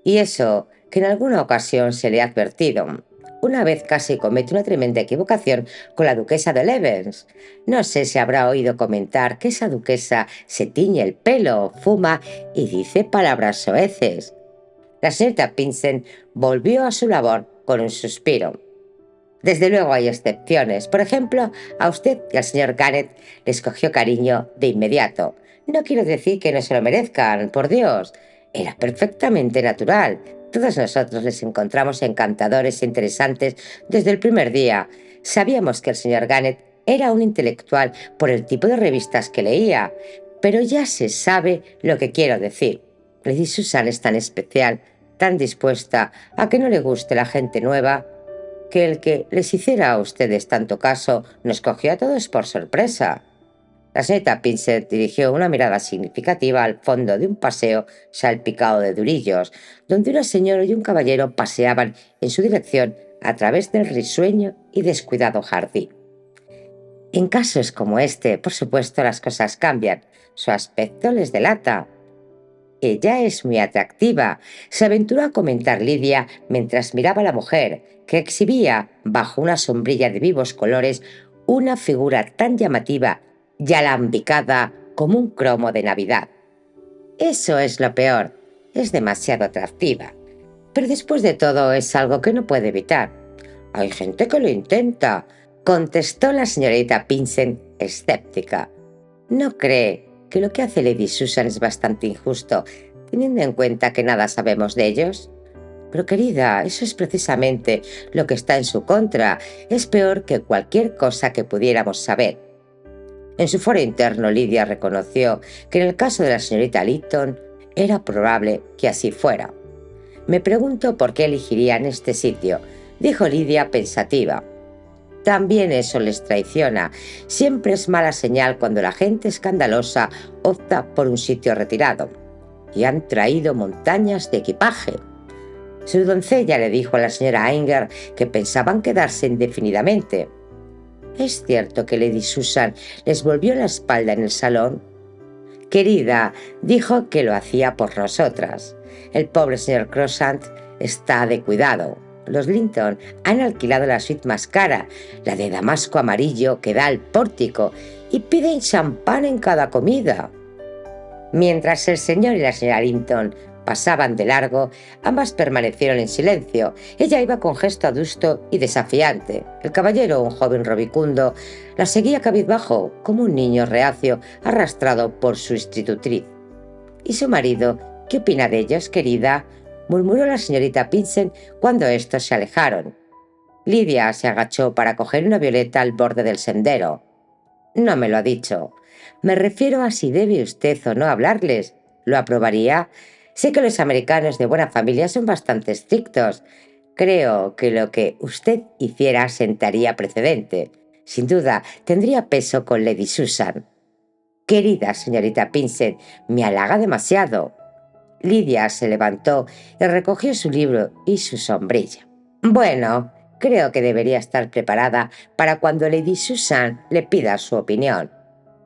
Y eso que en alguna ocasión se le ha advertido. Una vez casi comete una tremenda equivocación con la duquesa de Levens. No sé si habrá oído comentar que esa duquesa se tiñe el pelo, fuma y dice palabras soeces. La señorita Pinsent volvió a su labor con un suspiro. Desde luego hay excepciones. Por ejemplo, a usted y al señor Garrett les cogió cariño de inmediato. No quiero decir que no se lo merezcan, por Dios. Era perfectamente natural. Todos nosotros les encontramos encantadores e interesantes desde el primer día. Sabíamos que el señor Garrett era un intelectual por el tipo de revistas que leía, pero ya se sabe lo que quiero decir. Lady Susan es tan especial, tan dispuesta a que no le guste la gente nueva, que el que les hiciera a ustedes tanto caso nos cogió a todos por sorpresa. La señorita Pinsent dirigió una mirada significativa al fondo de un paseo salpicado de durillos, donde una señora y un caballero paseaban en su dirección a través del risueño y descuidado jardín. En casos como este, por supuesto, las cosas cambian. Su aspecto les delata. Ella es muy atractiva, se aventuró a comentar Lidia mientras miraba a la mujer, que exhibía, bajo una sombrilla de vivos colores, una figura tan llamativa y alambicada como un cromo de Navidad. Eso es lo peor, es demasiado atractiva. Pero después de todo es algo que no puede evitar. Hay gente que lo intenta, contestó la señorita Pinsent, escéptica. ¿No cree que lo que hace Lady Susan es bastante injusto, teniendo en cuenta que nada sabemos de ellos? Pero querida, eso es precisamente lo que está en su contra. Es peor que cualquier cosa que pudiéramos saber. En su foro interno, Lidia reconoció que en el caso de la señorita Lytton era probable que así fuera. Me pregunto por qué elegirían este sitio, dijo Lidia pensativa. También eso les traiciona. Siempre es mala señal cuando la gente escandalosa opta por un sitio retirado. Y han traído montañas de equipaje. Su doncella le dijo a la señora Inger que pensaban quedarse indefinidamente. ¿Es cierto que Lady Susan les volvió la espalda en el salón? Querida, dijo que lo hacía por nosotras. El pobre señor Croissant está de cuidado. Los Linton han alquilado la suite más cara, la de damasco amarillo que da al pórtico, y piden champán en cada comida. Mientras el señor y la señora Linton pasaban de largo, ambas permanecieron en silencio. Ella iba con gesto adusto y desafiante. El caballero, un joven robicundo, la seguía cabizbajo, como un niño reacio arrastrado por su institutriz. ¿Y su marido? ¿Qué opina de ellos, querida?, murmuró la señorita Pinsent cuando estos se alejaron. Lidia se agachó para coger una violeta al borde del sendero. No me lo ha dicho. Me refiero a si debe usted o no hablarles. ¿Lo aprobaría? Sé que los americanos de buena familia son bastante estrictos. Creo que lo que usted hiciera sentaría precedente. Sin duda, tendría peso con Lady Susan. Querida señorita Pinsent, me halaga demasiado. Lidia se levantó y recogió su libro y su sombrilla. Bueno, creo que debería estar preparada para cuando Lady Susan le pida su opinión,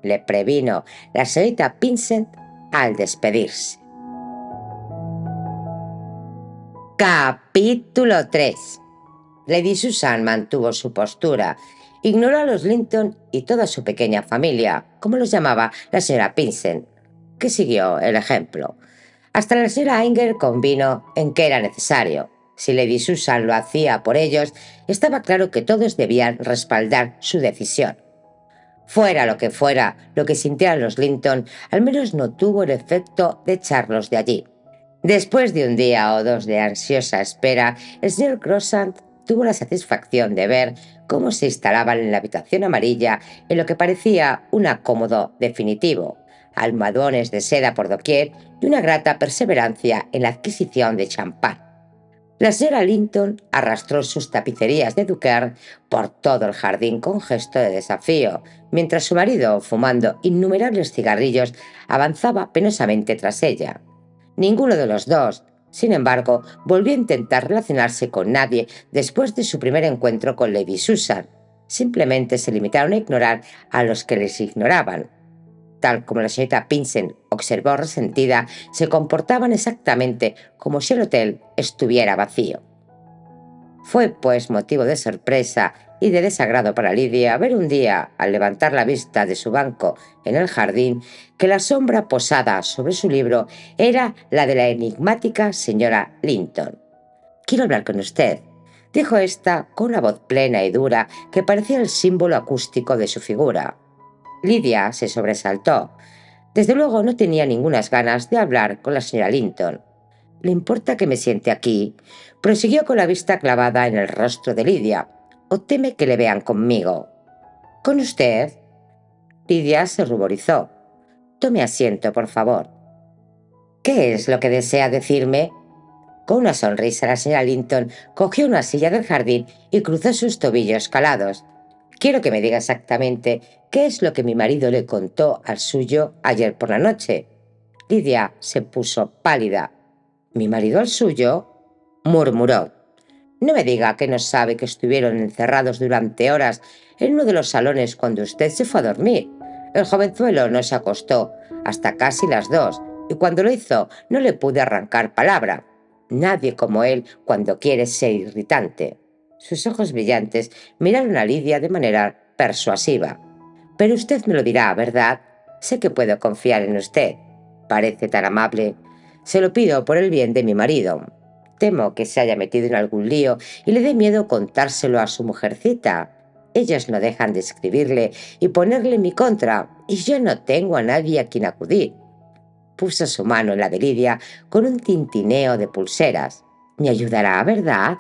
le previno la señorita Pinsent al despedirse. Capítulo 3. Lady Susan mantuvo su postura, ignoró a los Linton y toda su pequeña familia, como los llamaba la señora Pinsent, que siguió el ejemplo. Hasta la señora Inger convino en que era necesario. Si Lady Susan lo hacía por ellos, estaba claro que todos debían respaldar su decisión. Fuera lo que sintieran los Linton, al menos no tuvo el efecto de echarlos de allí. Después de un día o dos de ansiosa espera, el señor Croissant tuvo la satisfacción de ver cómo se instalaban en la habitación amarilla en lo que parecía un acómodo definitivo, almohadones de seda por doquier y una grata perseverancia en la adquisición de champán. La señora Linton arrastró sus tapicerías de Duquer por todo el jardín con gesto de desafío, mientras su marido, fumando innumerables cigarrillos, avanzaba penosamente tras ella. Ninguno de los dos, sin embargo, volvió a intentar relacionarse con nadie después de su primer encuentro con Lady Susan. Simplemente se limitaron a ignorar a los que les ignoraban. Tal como la señorita Pinsent observó resentida, se comportaban exactamente como si el hotel estuviera vacío. Fue, pues, motivo de sorpresa y de desagrado para Lidia ver un día, al levantar la vista de su banco en el jardín, que la sombra posada sobre su libro era la de la enigmática señora Linton. «Quiero hablar con usted», dijo ésta con una voz plena y dura que parecía el símbolo acústico de su figura. Lidia se sobresaltó. Desde luego no tenía ningunas ganas de hablar con la señora Linton. «¿Le importa que me siente aquí?», prosiguió con la vista clavada en el rostro de Lidia. «¿O teme que le vean conmigo?». «¿Con usted?». Lidia se ruborizó. «Tome asiento, por favor». «¿Qué es lo que desea decirme?». Con una sonrisa, la señora Linton cogió una silla del jardín y cruzó sus tobillos calados. «Quiero que me diga exactamente qué es lo que mi marido le contó al suyo ayer por la noche». Lidia se puso pálida. «¿Mi marido al suyo?», murmuró. «No me diga que no sabe que estuvieron encerrados durante horas en uno de los salones cuando usted se fue a dormir. El jovenzuelo no se acostó hasta casi las 2 y cuando lo hizo no le pude arrancar palabra. Nadie como él cuando quiere ser irritante». Sus ojos brillantes miraron a Lidia de manera persuasiva. «Pero usted me lo dirá, ¿verdad? Sé que puedo confiar en usted. Parece tan amable. Se lo pido por el bien de mi marido. Temo que se haya metido en algún lío y le dé miedo contárselo a su mujercita. Ellos no dejan de escribirle y ponerle en mi contra, y yo no tengo a nadie a quien acudir». Puso su mano en la de Lidia con un tintineo de pulseras. «Me ayudará, ¿verdad?».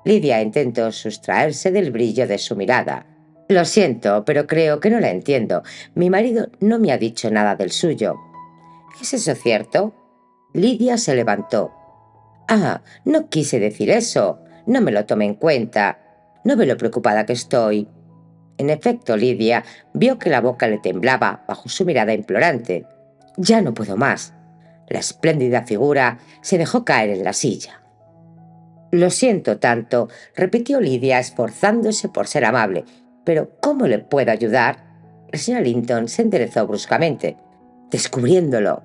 Lidia intentó sustraerse del brillo de su mirada. «Lo siento, pero creo que no la entiendo. Mi marido no me ha dicho nada del suyo». «¿Es eso cierto?». Lidia se levantó. «Ah, no quise decir eso. No me lo tome en cuenta. No ve lo preocupada que estoy». En efecto, Lidia vio que la boca le temblaba bajo su mirada implorante. «Ya no puedo más». La espléndida figura se dejó caer en la silla. «Lo siento tanto», repitió Lidia, esforzándose por ser amable. «Pero ¿cómo le puedo ayudar?». La señora Linton se enderezó bruscamente. «Descubriéndolo».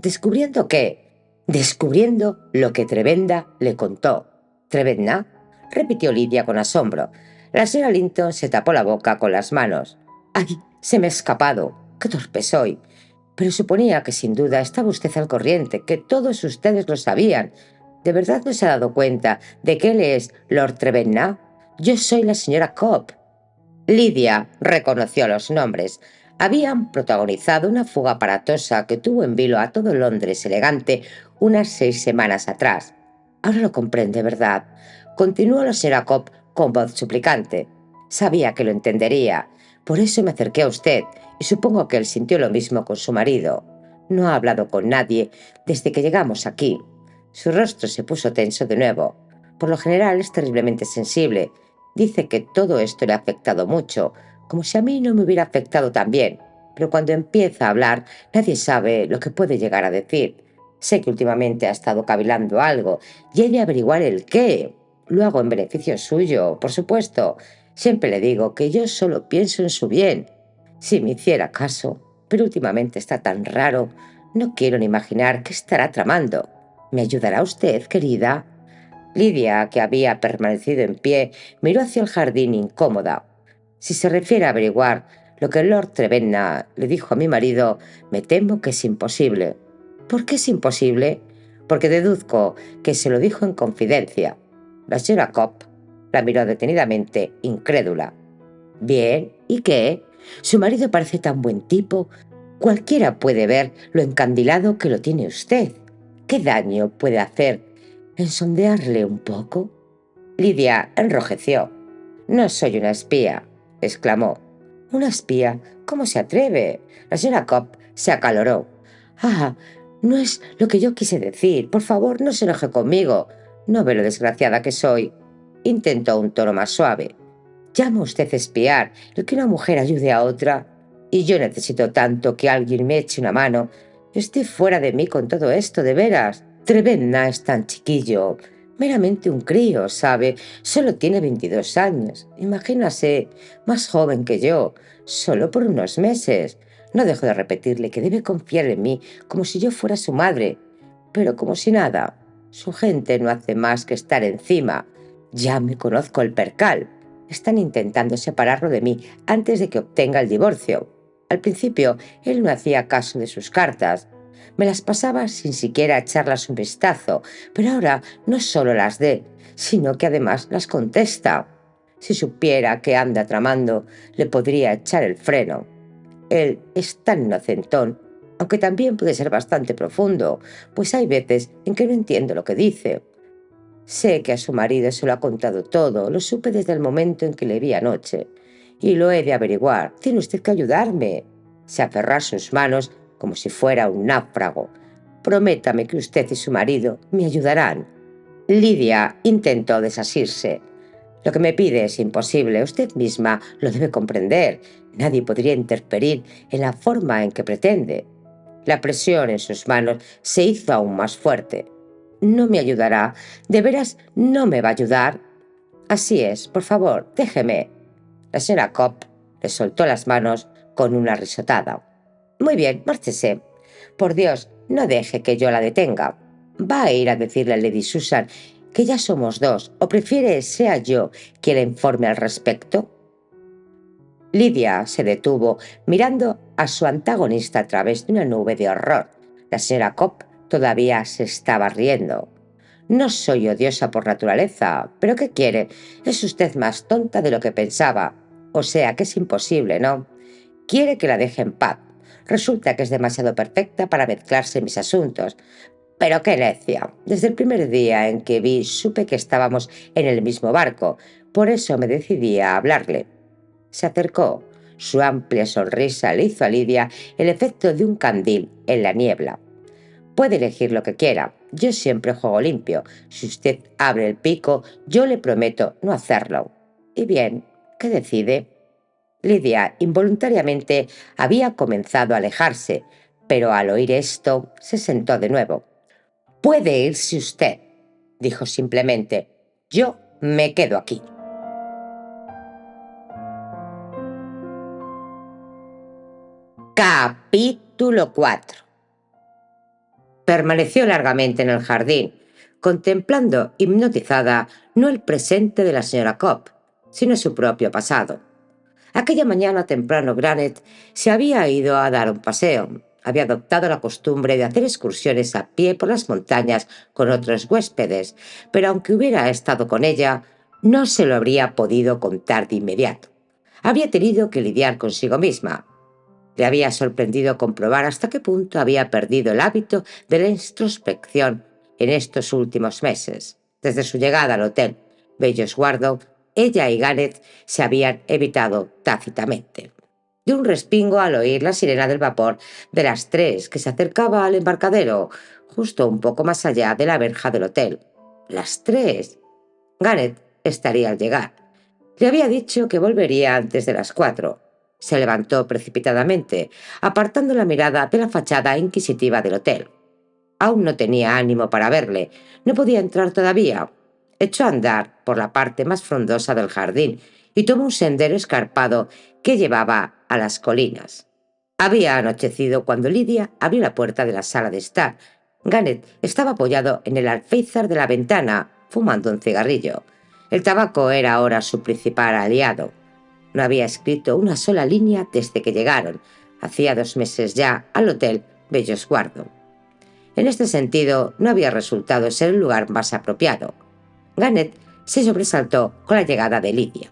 «¿Descubriendo qué?». «Descubriendo lo que Trevenda le contó». «¿Trevenda?», repitió Lidia con asombro. La señora Linton se tapó la boca con las manos. «¡Ay, se me ha escapado! ¡Qué torpe soy! Pero suponía que sin duda estaba usted al corriente, que todos ustedes lo sabían. ¿De verdad no se ha dado cuenta de que él es Lord Trevenna? Yo soy la señora Cobb». Lidia reconoció los nombres. Habían protagonizado una fuga aparatosa que tuvo en vilo a todo Londres elegante unas 6 semanas atrás. «Ahora lo comprende, ¿verdad?», continuó la señora Cobb con voz suplicante. Sabía que lo entendería, por eso me acerqué a usted y supongo que él sintió lo mismo con su marido. No ha hablado con nadie desde que llegamos aquí. Su rostro se puso tenso de nuevo. Por lo general es terriblemente sensible. Dice que todo esto le ha afectado mucho, como si a mí no me hubiera afectado también. Pero cuando empieza a hablar, nadie sabe lo que puede llegar a decir. Sé que últimamente ha estado cavilando algo y he de averiguar el qué. Lo hago en beneficio suyo, por supuesto. Siempre le digo que yo solo pienso en su bien. Si me hiciera caso, pero últimamente está tan raro. No quiero ni imaginar qué estará tramando. ¿Me ayudará usted, querida? Lidia, que había permanecido en pie, miró hacia el jardín incómoda. Si se refiere a averiguar lo que Lord Trevenna le dijo a mi marido, me temo que es imposible. ¿Por qué es imposible? Porque deduzco que se lo dijo en confidencia. La señora Cobb la miró detenidamente, incrédula. Bien, ¿y qué? Su marido parece tan buen tipo. Cualquiera puede ver lo encandilado que lo tiene usted. ¿Qué daño puede hacer en sondearle un poco? Lidia enrojeció. No soy una espía, exclamó. ¿Una espía? ¿Cómo se atreve? La señora Cobb se acaloró. Ah, no es lo que yo quise decir. Por favor, no se enoje conmigo. No ve lo desgraciada que soy. Intentó un tono más suave. ¿Llama usted espiar el que una mujer ayude a otra? Y yo necesito tanto que alguien me eche una mano. Estoy fuera de mí con todo esto, de veras. Trevenna es tan chiquillo. Meramente un crío, ¿sabe? Solo tiene 22 años. Imagínase, más joven que yo, solo por unos meses. No dejo de repetirle que debe confiar en mí como si yo fuera su madre. Pero como si nada. Su gente no hace más que estar encima. Ya me conozco el percal. Están intentando separarlo de mí antes de que obtenga el divorcio. Al principio, él no hacía caso de sus cartas. Me las pasaba sin siquiera echarlas un vistazo, pero ahora no solo las dé, sino que además las contesta. Si supiera que anda tramando, le podría echar el freno. Él es tan inocentón, aunque también puede ser bastante profundo, pues hay veces en que no entiendo lo que dice. Sé que a su marido se lo ha contado todo, lo supe desde el momento en que le vi anoche. Y lo he de averiguar. Tiene usted que ayudarme. Se aferró a sus manos como si fuera un náufrago. Prométame que usted y su marido me ayudarán. Lidia intentó desasirse. Lo que me pide es imposible. Usted misma lo debe comprender. Nadie podría interferir en la forma en que pretende. La presión en sus manos se hizo aún más fuerte. No me ayudará. ¿De veras no me va a ayudar? Así es, por favor, déjeme. La señora Cobb le soltó las manos con una risotada. Muy bien, márchese. Por Dios, no deje que yo la detenga. ¿Va a ir a decirle a Lady Susan que ya somos dos, o prefiere sea yo quien le informe al respecto? Lidia se detuvo, mirando a su antagonista a través de una nube de horror. La señora Cobb todavía se estaba riendo. No soy odiosa por naturaleza, pero ¿qué quiere? Es usted más tonta de lo que pensaba. O sea que es imposible, ¿no? Quiere que la deje en paz. Resulta que es demasiado perfecta para mezclarse en mis asuntos. Pero qué necia. Desde el primer día en que vi supe que estábamos en el mismo barco. Por eso me decidí a hablarle. Se acercó. Su amplia sonrisa le hizo a Lidia el efecto de un candil en la niebla. Puede elegir lo que quiera. Yo siempre juego limpio. Si usted abre el pico, yo le prometo no hacerlo. Y bien, ¿qué decide? Lidia involuntariamente había comenzado a alejarse, pero al oír esto se sentó de nuevo. Puede irse usted, dijo simplemente. Yo me quedo aquí. Capítulo 4. Permaneció largamente en el jardín, contemplando hipnotizada no el presente de la señora Cobb, sino su propio pasado. Aquella mañana temprano Grannet se había ido a dar un paseo. Había adoptado la costumbre de hacer excursiones a pie por las montañas con otros huéspedes, pero aunque hubiera estado con ella, no se lo habría podido contar de inmediato. Había tenido que lidiar consigo misma. Le había sorprendido comprobar hasta qué punto había perdido el hábito de la introspección en estos últimos meses. Desde su llegada al hotel Bellosguardo, ella y Gareth se habían evitado tácitamente. Dio un respingo al oír la sirena del vapor de las 3 que se acercaba al embarcadero, justo un poco más allá de la verja del hotel. Las 3. Gareth estaría al llegar. Le había dicho que volvería antes de las 4. Se levantó precipitadamente, apartando la mirada de la fachada inquisitiva del hotel. Aún no tenía ánimo para verle, no podía entrar todavía. Echó a andar por la parte más frondosa del jardín y tomó un sendero escarpado que llevaba a las colinas. Había anochecido cuando Lidia abrió la puerta de la sala de estar. Gareth estaba apoyado en el alféizar de la ventana, fumando un cigarrillo. El tabaco era ahora su principal aliado. No había escrito una sola línea desde que llegaron, hacía 2 meses ya, al hotel Bellosguardo. En este sentido, no había resultado ser el lugar más apropiado. Gareth se sobresaltó con la llegada de Lidia.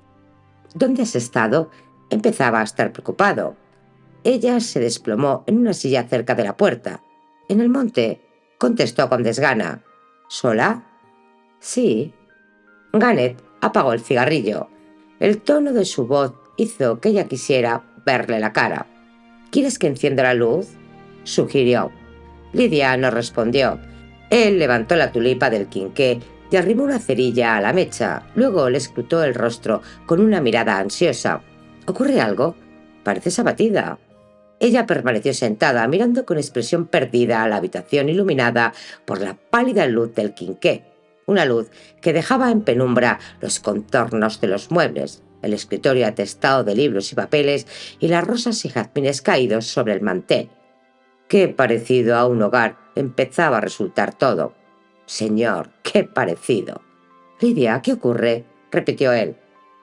¿Dónde has estado? Empezaba a estar preocupado. Ella se desplomó en una silla cerca de la puerta. «En el monte», contestó con desgana. «¿Sola?» «Sí». Gareth apagó el cigarrillo. El tono de su voz hizo que ella quisiera verle la cara. «¿Quieres que encienda la luz?», sugirió. Lidia no respondió. Él levantó la tulipa del quinqué y arrimó una cerilla a la mecha. Luego le escrutó el rostro con una mirada ansiosa. «¿Ocurre algo? Pareces abatida». Ella permaneció sentada, mirando con expresión perdida a la habitación iluminada por la pálida luz del quinqué. Una luz que dejaba en penumbra los contornos de los muebles, el escritorio atestado de libros y papeles y las rosas y jazmines caídos sobre el mantel. Qué parecido a un hogar empezaba a resultar todo. «Señor, qué parecido». «Lidia, ¿qué ocurre?», repitió él.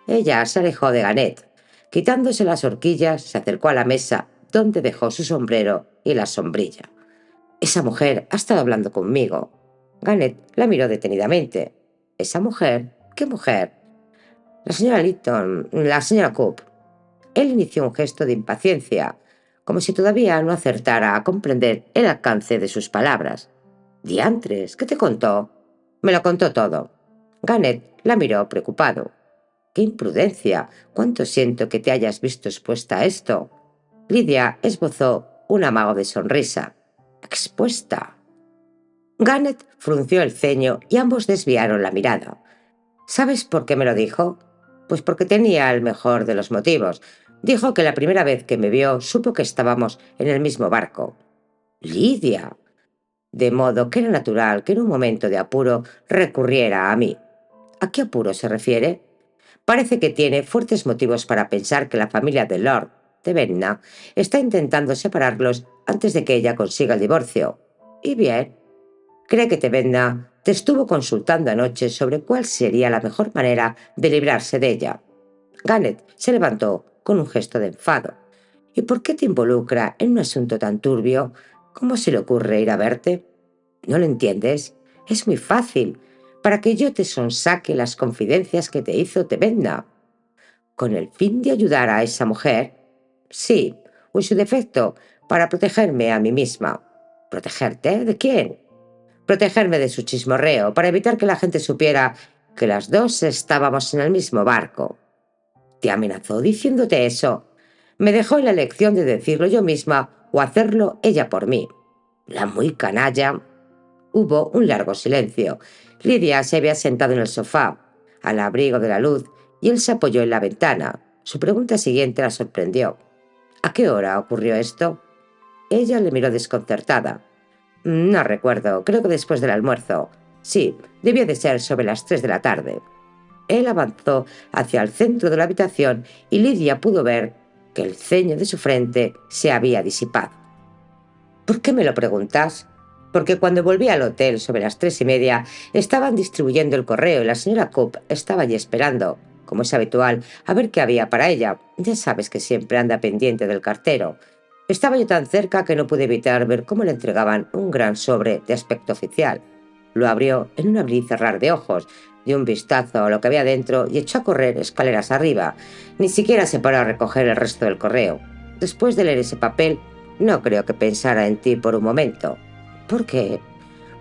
Ella se alejó de Gareth. Quitándose las horquillas, se acercó a la mesa, donde dejó su sombrero y la sombrilla. «Esa mujer ha estado hablando conmigo». Gareth la miró detenidamente. «¿Esa mujer? ¿Qué mujer?» «La señora Litton, la señora Coop». Él inició un gesto de impaciencia, como si todavía no acertara a comprender el alcance de sus palabras. «Diantres, ¿qué te contó?» «Me lo contó todo». Gareth la miró preocupado. «¡Qué imprudencia! Cuánto siento que te hayas visto expuesta a esto». Lidia esbozó un amago de sonrisa. «¿Expuesta?». Gareth frunció el ceño y ambos desviaron la mirada. «¿Sabes por qué me lo dijo?». «Pues porque tenía el mejor de los motivos. Dijo que la primera vez que me vio supo que estábamos en el mismo barco». «Lidia». «De modo que era natural que en un momento de apuro recurriera a mí». «¿A qué apuro se refiere?». «Parece que tiene fuertes motivos para pensar que la familia de Lord de Benna está intentando separarlos antes de que ella consiga el divorcio». «¿Y bien?». «Cree que Tebenna te estuvo consultando anoche sobre cuál sería la mejor manera de librarse de ella». Gareth se levantó con un gesto de enfado. «¿Y por qué te involucra en un asunto tan turbio? ¿Cómo se le ocurre ir a verte?». «¿No lo entiendes? Es muy fácil, para que yo te sonsaque las confidencias que te hizo Tebenna». «¿Con el fin de ayudar a esa mujer?». «Sí, o en su defecto, para protegerme a mí misma». «¿Protegerte? ¿De quién?». «Protegerme de su chismorreo, para evitar que la gente supiera que las 2 estábamos en el mismo barco». «¿Te amenazó diciéndote eso?». «Me dejó en la elección de decirlo yo misma o hacerlo ella por mí». «La muy canalla». Hubo un largo silencio. Lidia se había sentado en el sofá, al abrigo de la luz, y él se apoyó en la ventana. Su pregunta siguiente la sorprendió. «¿A qué hora ocurrió esto?». Ella le miró desconcertada. «No recuerdo, creo que después del almuerzo. Sí, debió de ser sobre las 3 de la tarde». Él avanzó hacia el centro de la habitación y Lidia pudo ver que el ceño de su frente se había disipado. «¿Por qué me lo preguntas?». «Porque cuando volví al hotel sobre las 3:30 estaban distribuyendo el correo y la señora Coop estaba allí esperando, como es habitual, a ver qué había para ella. Ya sabes que siempre anda pendiente del cartero. Estaba yo tan cerca que no pude evitar ver cómo le entregaban un gran sobre de aspecto oficial. Lo abrió en un abrir y cerrar de ojos, dio un vistazo a lo que había dentro y echó a correr escaleras arriba. Ni siquiera se paró a recoger el resto del correo. Después de leer ese papel, no creo que pensara en ti por un momento». «¿Por qué?».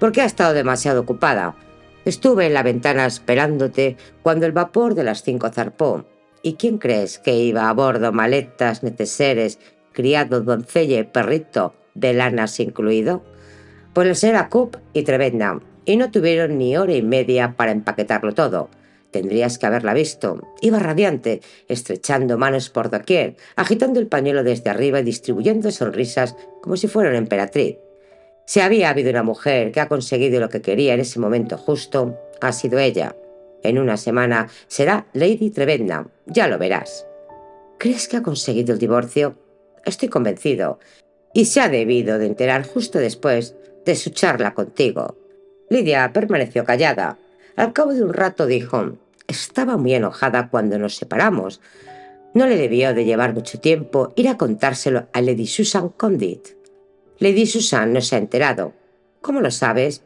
«Porque ha estado demasiado ocupada. Estuve en la ventana esperándote cuando el vapor de las 5 zarpó. ¿Y quién crees que iba a bordo? Maletas, neceseres, criado, doncella y perrito, de lanas incluido. Pues la señora Coop y Trevena, y no tuvieron ni hora y media para empaquetarlo todo. Tendrías que haberla visto. Iba radiante, estrechando manos por doquier, agitando el pañuelo desde arriba y distribuyendo sonrisas como si fuera una emperatriz. Si había habido una mujer que ha conseguido lo que quería en ese momento justo, ha sido ella. En una semana será Lady Trevena, ya lo verás. ¿Crees que ha conseguido el divorcio? Estoy convencido. Y se ha debido de enterar justo después de su charla contigo. Lidia permaneció callada. Al cabo de un rato dijo: estaba muy enojada cuando nos separamos. No le debió de llevar mucho tiempo ir a contárselo a Lady Susan Condit. Lady Susan no se ha enterado. ¿Cómo lo sabes?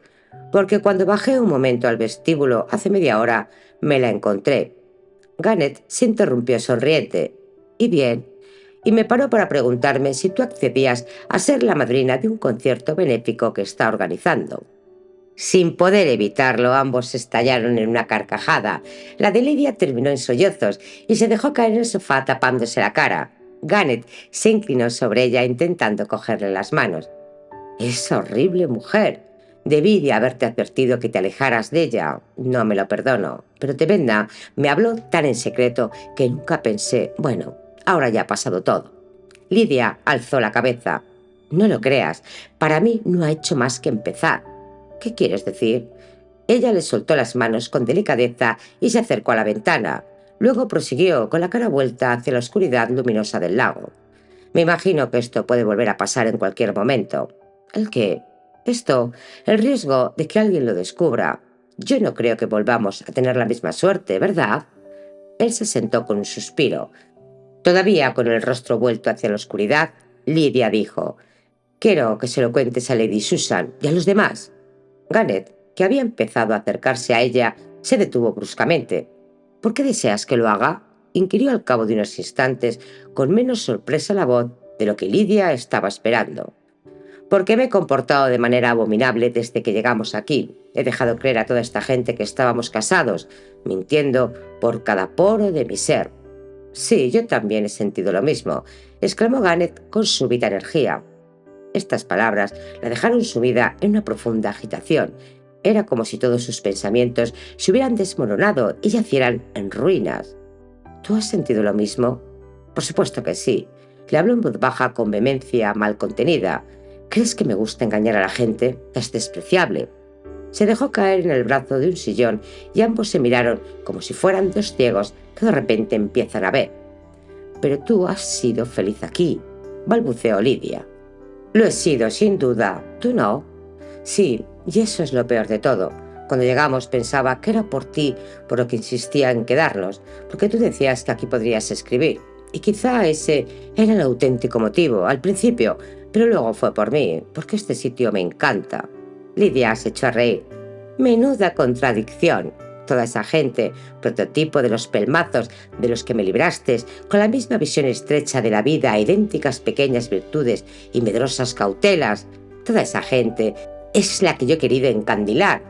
Porque cuando bajé un momento al vestíbulo hace media hora, me la encontré. Garnet se interrumpió sonriente. ¿Y bien? Y me paró para preguntarme si tú accedías a ser la madrina de un concierto benéfico que está organizando. Sin poder evitarlo, ambos estallaron en una carcajada. La de Lidia terminó en sollozos y se dejó caer en el sofá tapándose la cara. Garnet se inclinó sobre ella intentando cogerle las manos. «Es horrible, mujer. Debí de haberte advertido que te alejaras de ella. No me lo perdono. Pero Trevena me habló tan en secreto que nunca pensé... Bueno, ahora ya ha pasado todo». Lidia alzó la cabeza. «No lo creas. Para mí no ha hecho más que empezar». «¿Qué quieres decir?» Ella le soltó las manos con delicadeza y se acercó a la ventana. Luego prosiguió con la cara vuelta hacia la oscuridad luminosa del lago. «Me imagino que esto puede volver a pasar en cualquier momento». «¿El qué?» «Esto, el riesgo de que alguien lo descubra. Yo no creo que volvamos a tener la misma suerte, ¿verdad?» Él se sentó con un suspiro. Todavía con el rostro vuelto hacia la oscuridad, Lidia dijo: «Quiero que se lo cuentes a Lady Susan y a los demás». Garnet, que había empezado a acercarse a ella, se detuvo bruscamente. «¿Por qué deseas que lo haga?», inquirió al cabo de unos instantes, con menos sorpresa la voz de lo que Lidia estaba esperando. «Porque me he comportado de manera abominable desde que llegamos aquí. He dejado creer a toda esta gente que estábamos casados, mintiendo por cada poro de mi ser». «Sí, yo también he sentido lo mismo», exclamó Garnet con súbita energía. Estas palabras la dejaron sumida en una profunda agitación. Era como si todos sus pensamientos se hubieran desmoronado y yacieran en ruinas. «¿Tú has sentido lo mismo?» «Por supuesto que sí». Le habló en voz baja con vehemencia mal contenida. «¿Crees que me gusta engañar a la gente? Es despreciable». Se dejó caer en el brazo de un sillón y ambos se miraron como si fueran dos ciegos que de repente empiezan a ver. «Pero tú has sido feliz aquí», balbuceó Lidia. «Lo he sido, sin duda. ¿Tú no?» «Sí, y eso es lo peor de todo. Cuando llegamos pensaba que era por ti por lo que insistía en quedarnos, porque tú decías que aquí podrías escribir. Y quizá ese era el auténtico motivo, al principio, pero luego fue por mí, porque este sitio me encanta». Lidia se echó a reír. «Menuda contradicción. Toda esa gente, prototipo de los pelmazos de los que me libraste, con la misma visión estrecha de la vida, idénticas pequeñas virtudes y medrosas cautelas. Toda esa gente es la que yo he querido encandilar,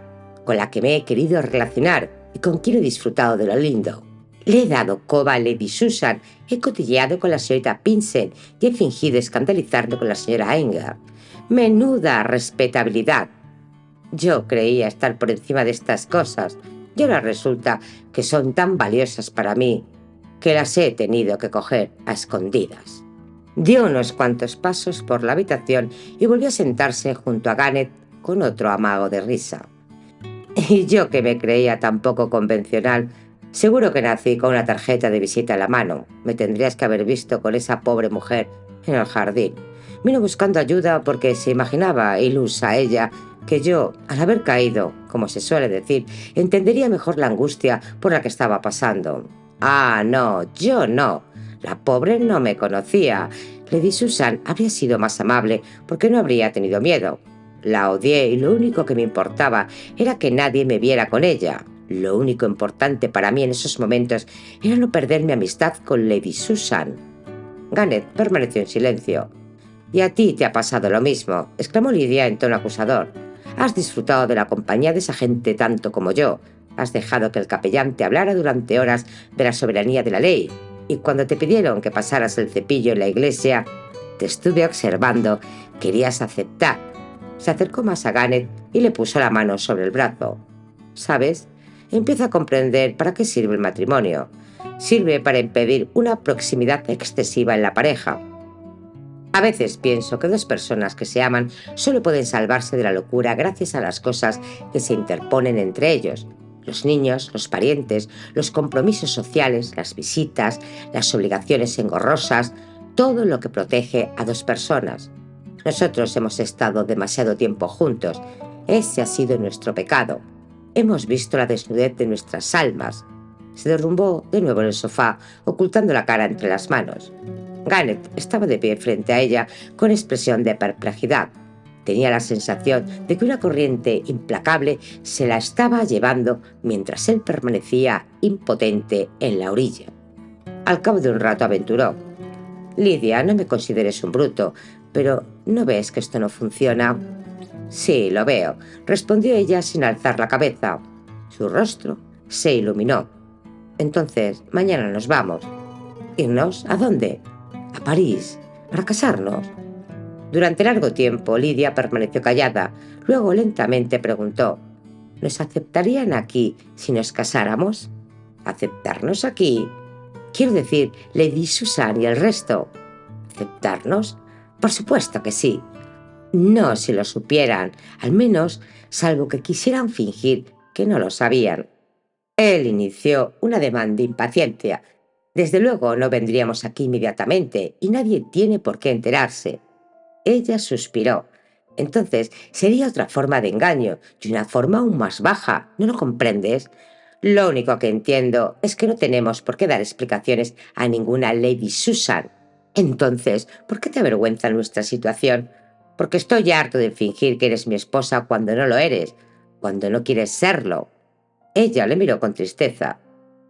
con la que me he querido relacionar y con quien he disfrutado de lo lindo. Le he dado coba a Lady Susan, he cotilleado con la señorita Pinsent y he fingido escandalizarme con la señora Enger. Menuda respetabilidad. Yo creía estar por encima de estas cosas y ahora resulta que son tan valiosas para mí que las he tenido que coger a escondidas». Dio unos cuantos pasos por la habitación y volvió a sentarse junto a Garnet con otro amago de risa. «Y yo, que me creía tan poco convencional, seguro que nací con una tarjeta de visita en la mano. Me tendrías que haber visto con esa pobre mujer en el jardín. Vino buscando ayuda porque se imaginaba, ilusa ella, que yo, al haber caído, como se suele decir, entendería mejor la angustia por la que estaba pasando. Ah, no, yo no. La pobre no me conocía. Lady Susan habría sido más amable porque no habría tenido miedo. La odié y lo único que me importaba era que nadie me viera con ella. Lo único importante para mí en esos momentos era no perder mi amistad con Lady Susan». Garnet permaneció en silencio. «Y a ti te ha pasado lo mismo», exclamó Lidia en tono acusador. Has disfrutado de la compañía de esa gente tanto como yo. Has dejado que el capellán te hablara durante horas de la soberanía de la ley. Y cuando te pidieron que pasaras el cepillo en la iglesia, te estuve observando. Querías aceptar. Se acercó más a Garnet y le puso la mano sobre el brazo. ¿Sabes? Empiezo a comprender para qué sirve el matrimonio. Sirve para impedir una proximidad excesiva en la pareja. A veces pienso que dos personas que se aman solo pueden salvarse de la locura gracias a las cosas que se interponen entre ellos. Los niños, los parientes, los compromisos sociales, las visitas, las obligaciones engorrosas, todo lo que protege a dos personas. Nosotros hemos estado demasiado tiempo juntos. Ese ha sido nuestro pecado. Hemos visto la desnudez de nuestras almas. Se derrumbó de nuevo en el sofá, ocultando la cara entre las manos. Garnet estaba de pie frente a ella con expresión de perplejidad. Tenía la sensación de que una corriente implacable se la estaba llevando mientras él permanecía impotente en la orilla. Al cabo de un rato aventuró: «Lidia, no me consideres un bruto, pero ¿no ves que esto no funciona?» «Sí, lo veo», respondió ella sin alzar la cabeza. Su rostro se iluminó. «Entonces, mañana nos vamos». «¿Irnos? ¿A dónde?» «A París, para casarnos». Durante largo tiempo Lidia permaneció callada. Luego lentamente preguntó: «¿Nos aceptarían aquí si nos casáramos?» «¿Aceptarnos aquí?» «Quiero decir, Lady Susan y el resto». «¿Aceptarnos? Por supuesto que sí». «No si lo supieran, al menos salvo que quisieran fingir que no lo sabían». Él inició un ademán de impaciencia. «Desde luego no vendríamos aquí inmediatamente y nadie tiene por qué enterarse». Ella suspiró. «Entonces sería otra forma de engaño y una forma aún más baja. ¿No lo comprendes? Lo único que entiendo es que no tenemos por qué dar explicaciones a ninguna Lady Susan. Entonces, ¿por qué te avergüenza nuestra situación? Porque estoy harto de fingir que eres mi esposa cuando no lo eres, cuando no quieres serlo». Ella le miró con tristeza.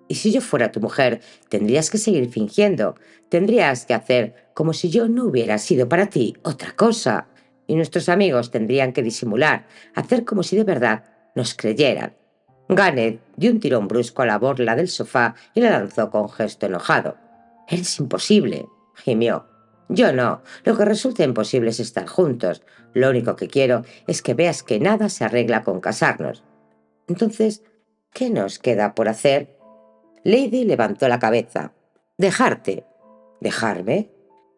«Y si yo fuera tu mujer, tendrías que seguir fingiendo. Tendrías que hacer como si yo no hubiera sido para ti otra cosa. Y nuestros amigos tendrían que disimular, hacer como si de verdad nos creyeran». Garnet dio un tirón brusco a la borla del sofá y la lanzó con gesto enojado. «Eres imposible», gimió. «Yo no. Lo que resulta imposible es estar juntos. Lo único que quiero es que veas que nada se arregla con casarnos». «Entonces, ¿qué nos queda por hacer?» Lady levantó la cabeza. «Dejarte». «¿Dejarme?»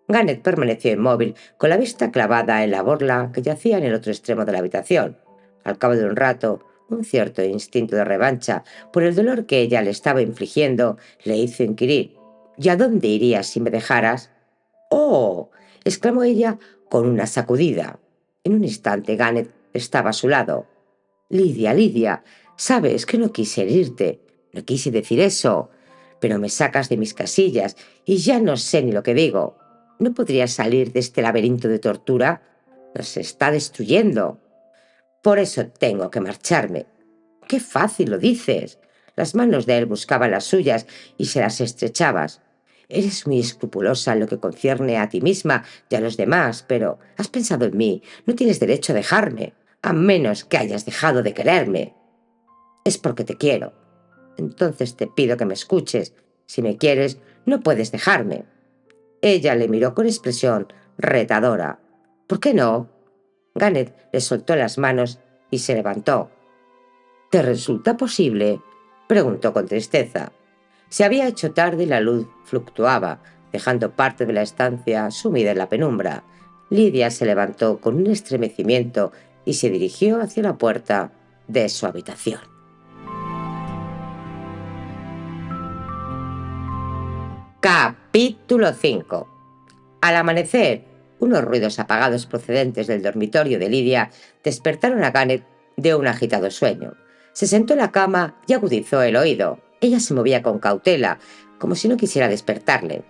Garnet permaneció inmóvil, con la vista clavada en la borla que yacía en el otro extremo de la habitación. Al cabo de un rato, un cierto instinto de revancha por el dolor que ella le estaba infligiendo le hizo inquirir: «¿Y a dónde irías si me dejaras?» «¡Oh!», exclamó ella con una sacudida. En un instante Garnet estaba a su lado. «Lidia, Lidia, sabes que no quise herirte. No quise decir eso. Pero me sacas de mis casillas y ya no sé ni lo que digo. ¿No podrías salir de este laberinto de tortura? Nos está destruyendo. Por eso tengo que marcharme». «Qué fácil lo dices». Las manos de él buscaban las suyas y se las estrechabas. «Eres muy escrupulosa en lo que concierne a ti misma y a los demás, pero has pensado en mí. No tienes derecho a dejarme, a menos que hayas dejado de quererme». «Es porque te quiero». «Entonces te pido que me escuches. Si me quieres, no puedes dejarme». Ella le miró con expresión retadora. «¿Por qué no?» Garnet le soltó las manos y se levantó. «¿Te resulta posible?», preguntó con tristeza. Se había hecho tarde y la luz fluctuaba, dejando parte de la estancia sumida en la penumbra. Lidia se levantó con un estremecimiento y se dirigió hacia la puerta de su habitación. Capítulo 5. Al amanecer, unos ruidos apagados procedentes del dormitorio de Lidia despertaron a Garnet de un agitado sueño. Se sentó en la cama y agudizó el oído. Ella se movía con cautela, como si no quisiera despertarle.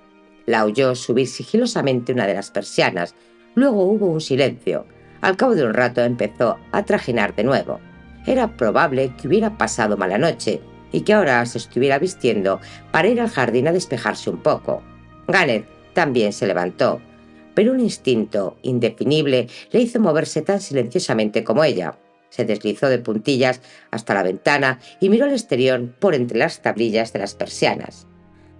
La oyó subir sigilosamente una de las persianas. Luego hubo un silencio. Al cabo de un rato empezó a trajinar de nuevo. Era probable que hubiera pasado mala noche y que ahora se estuviera vistiendo para ir al jardín a despejarse un poco. Garnet también se levantó, pero un instinto indefinible le hizo moverse tan silenciosamente como ella. Se deslizó de puntillas hasta la ventana y miró al exterior por entre las tablillas de las persianas.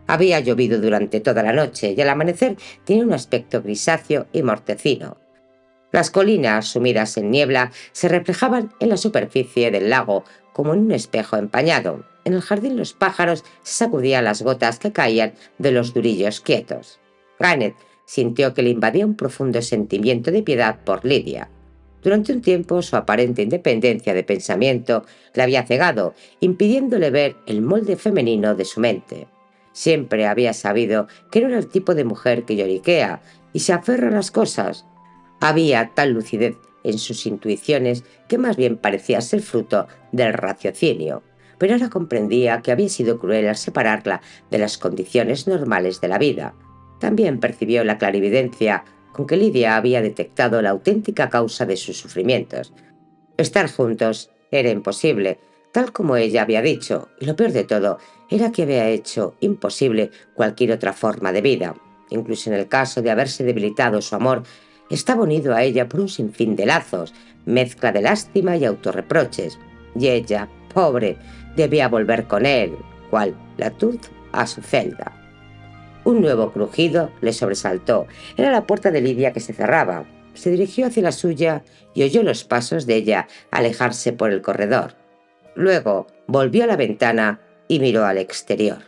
Había llovido durante toda la noche y al amanecer tenía un aspecto grisáceo y mortecino. Las colinas, sumidas en niebla, se reflejaban en la superficie del lago como en un espejo empañado. En el jardín los pájaros se sacudían las gotas que caían de los durillos quietos. Garnet sintió que le invadía un profundo sentimiento de piedad por Lidia. Durante un tiempo su aparente independencia de pensamiento le había cegado, impidiéndole ver el molde femenino de su mente. Siempre había sabido que no era el tipo de mujer que lloriquea y se aferra a las cosas. Había tal lucidez en sus intuiciones que más bien parecía ser fruto del raciocinio, pero ahora comprendía que había sido cruel al separarla de las condiciones normales de la vida. También percibió la clarividencia con que Lidia había detectado la auténtica causa de sus sufrimientos. Estar juntos era imposible, tal como ella había dicho, y lo peor de todo era que había hecho imposible cualquier otra forma de vida. Incluso en el caso de haberse debilitado su amor, estaba unido a ella por un sinfín de lazos, mezcla de lástima y autorreproches. Y ella, pobre, debía volver con él, cual la Tut a su celda. Un nuevo crujido le sobresaltó. Era la puerta de Lidia que se cerraba. Se dirigió hacia la suya y oyó los pasos de ella alejarse por el corredor. Luego volvió a la ventana y miró al exterior.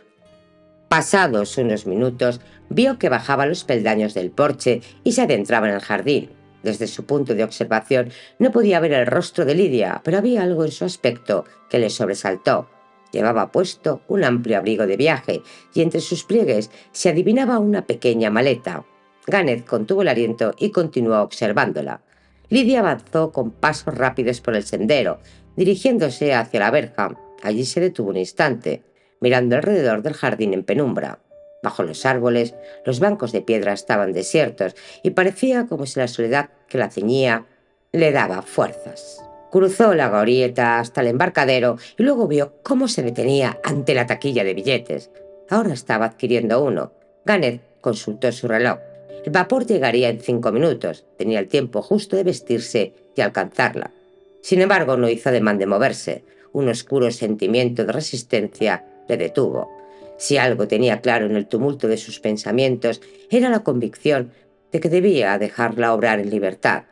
Pasados unos minutos, vio que bajaba los peldaños del porche y se adentraba en el jardín. Desde su punto de observación no podía ver el rostro de Lidia, pero había algo en su aspecto que le sobresaltó. Llevaba puesto un amplio abrigo de viaje y entre sus pliegues se adivinaba una pequeña maleta. Garnet contuvo el aliento y continuó observándola. Lidia avanzó con pasos rápidos por el sendero, dirigiéndose hacia la verja. Allí se detuvo un instante, mirando alrededor del jardín en penumbra. Bajo los árboles, los bancos de piedra estaban desiertos y parecía como si la soledad que la ceñía le daba fuerzas. Cruzó la glorieta hasta el embarcadero y luego vio cómo se detenía ante la taquilla de billetes. Ahora estaba adquiriendo uno. Garnet consultó su reloj. El vapor llegaría en 5 minutos. Tenía el tiempo justo de vestirse y alcanzarla. Sin embargo, no hizo ademán de moverse. Un oscuro sentimiento de resistencia le detuvo. Si algo tenía claro en el tumulto de sus pensamientos, era la convicción de que debía dejarla obrar en libertad.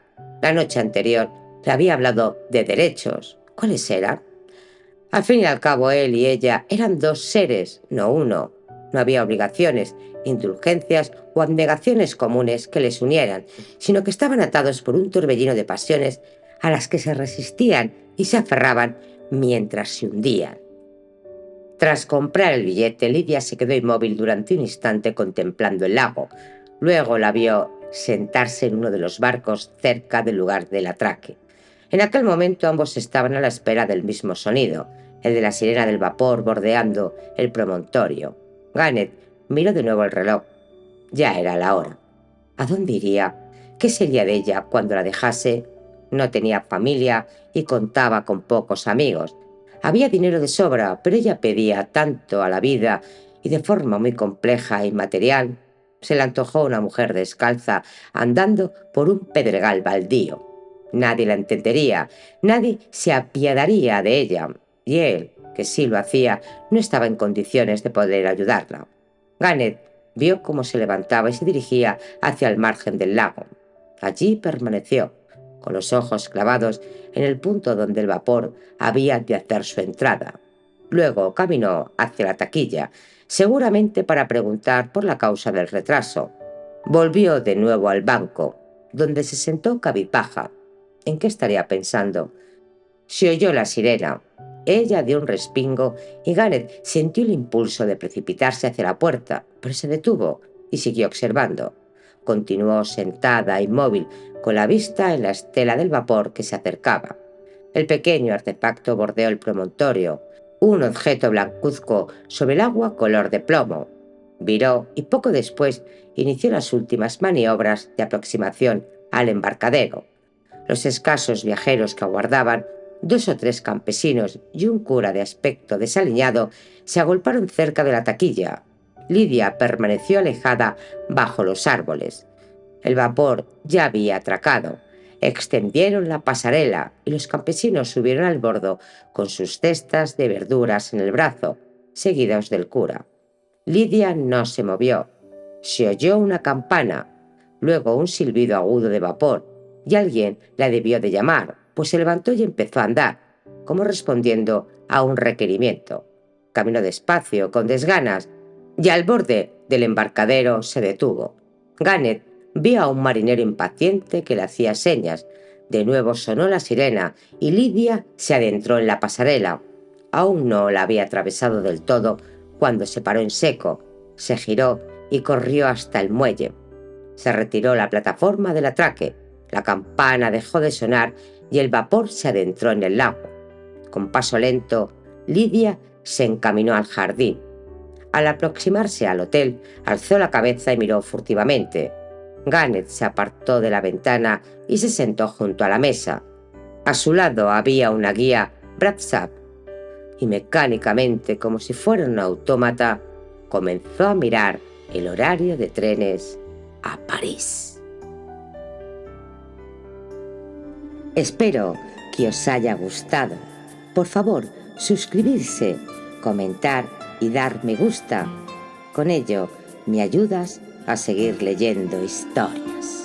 La noche anterior le había hablado de derechos. ¿Cuáles eran? Al fin y al cabo, él y ella eran dos seres, no uno. No había obligaciones, indulgencias o abnegaciones comunes que les unieran, sino que estaban atados por un torbellino de pasiones a las que se resistían y se aferraban mientras se hundían. Tras comprar el billete, Lidia se quedó inmóvil durante un instante contemplando el lago. Luego la vio sentarse en uno de los barcos cerca del lugar del atraque. En aquel momento ambos estaban a la espera del mismo sonido, el de la sirena del vapor bordeando el promontorio. Garnet miró de nuevo el reloj. Ya era la hora. ¿A dónde iría? ¿Qué sería de ella cuando la dejase? No tenía familia y contaba con pocos amigos. Había dinero de sobra, pero ella pedía tanto a la vida y de forma muy compleja e inmaterial. Se le antojó una mujer descalza andando por un pedregal baldío. Nadie la entendería, nadie se apiadaría de ella, y él, que sí lo hacía, no estaba en condiciones de poder ayudarla. Garnet vio cómo se levantaba y se dirigía hacia el margen del lago. Allí permaneció, con los ojos clavados en el punto donde el vapor había de hacer su entrada. Luego caminó hacia la taquilla, seguramente para preguntar por la causa del retraso. Volvió de nuevo al banco, donde se sentó cabizbaja. ¿En qué estaría pensando? Se oyó la sirena. Ella dio un respingo y Garnet sintió el impulso de precipitarse hacia la puerta, pero se detuvo y siguió observando. Continuó sentada, inmóvil, con la vista en la estela del vapor que se acercaba. El pequeño artefacto bordeó el promontorio, un objeto blancuzco sobre el agua color de plomo. Viró y poco después inició las últimas maniobras de aproximación al embarcadero. Los escasos viajeros que aguardaban, 2 o 3 campesinos y un cura de aspecto desaliñado, se agolparon cerca de la taquilla. Lidia permaneció alejada bajo los árboles. El vapor ya había atracado. extendieron la pasarela y los campesinos subieron al bordo con sus cestas de verduras en el brazo, seguidos del cura. Lidia no se movió. Se oyó una campana, luego un silbido agudo de vapor, y alguien la debió de llamar, pues se levantó y empezó a andar, como respondiendo a un requerimiento. Caminó despacio, con desganas, y al borde del embarcadero se detuvo. Garnet vio a un marinero impaciente que le hacía señas. De nuevo sonó la sirena y Lidia se adentró en la pasarela. Aún no la había atravesado del todo cuando se paró en seco, se giró y corrió hasta el muelle. Se retiró la plataforma del atraque, la campana dejó de sonar y el vapor se adentró en el lago. Con paso lento, Lidia se encaminó al jardín. Al aproximarse al hotel, alzó la cabeza y miró furtivamente. Garnet se apartó de la ventana y se sentó junto a la mesa. A su lado había una guía Bradshaw, y mecánicamente, como si fuera un autómata, comenzó a mirar el horario de trenes a París. Espero que os haya gustado. Por favor, suscribirse, comentar y dar me gusta. Con ello me ayudas a seguir leyendo historias.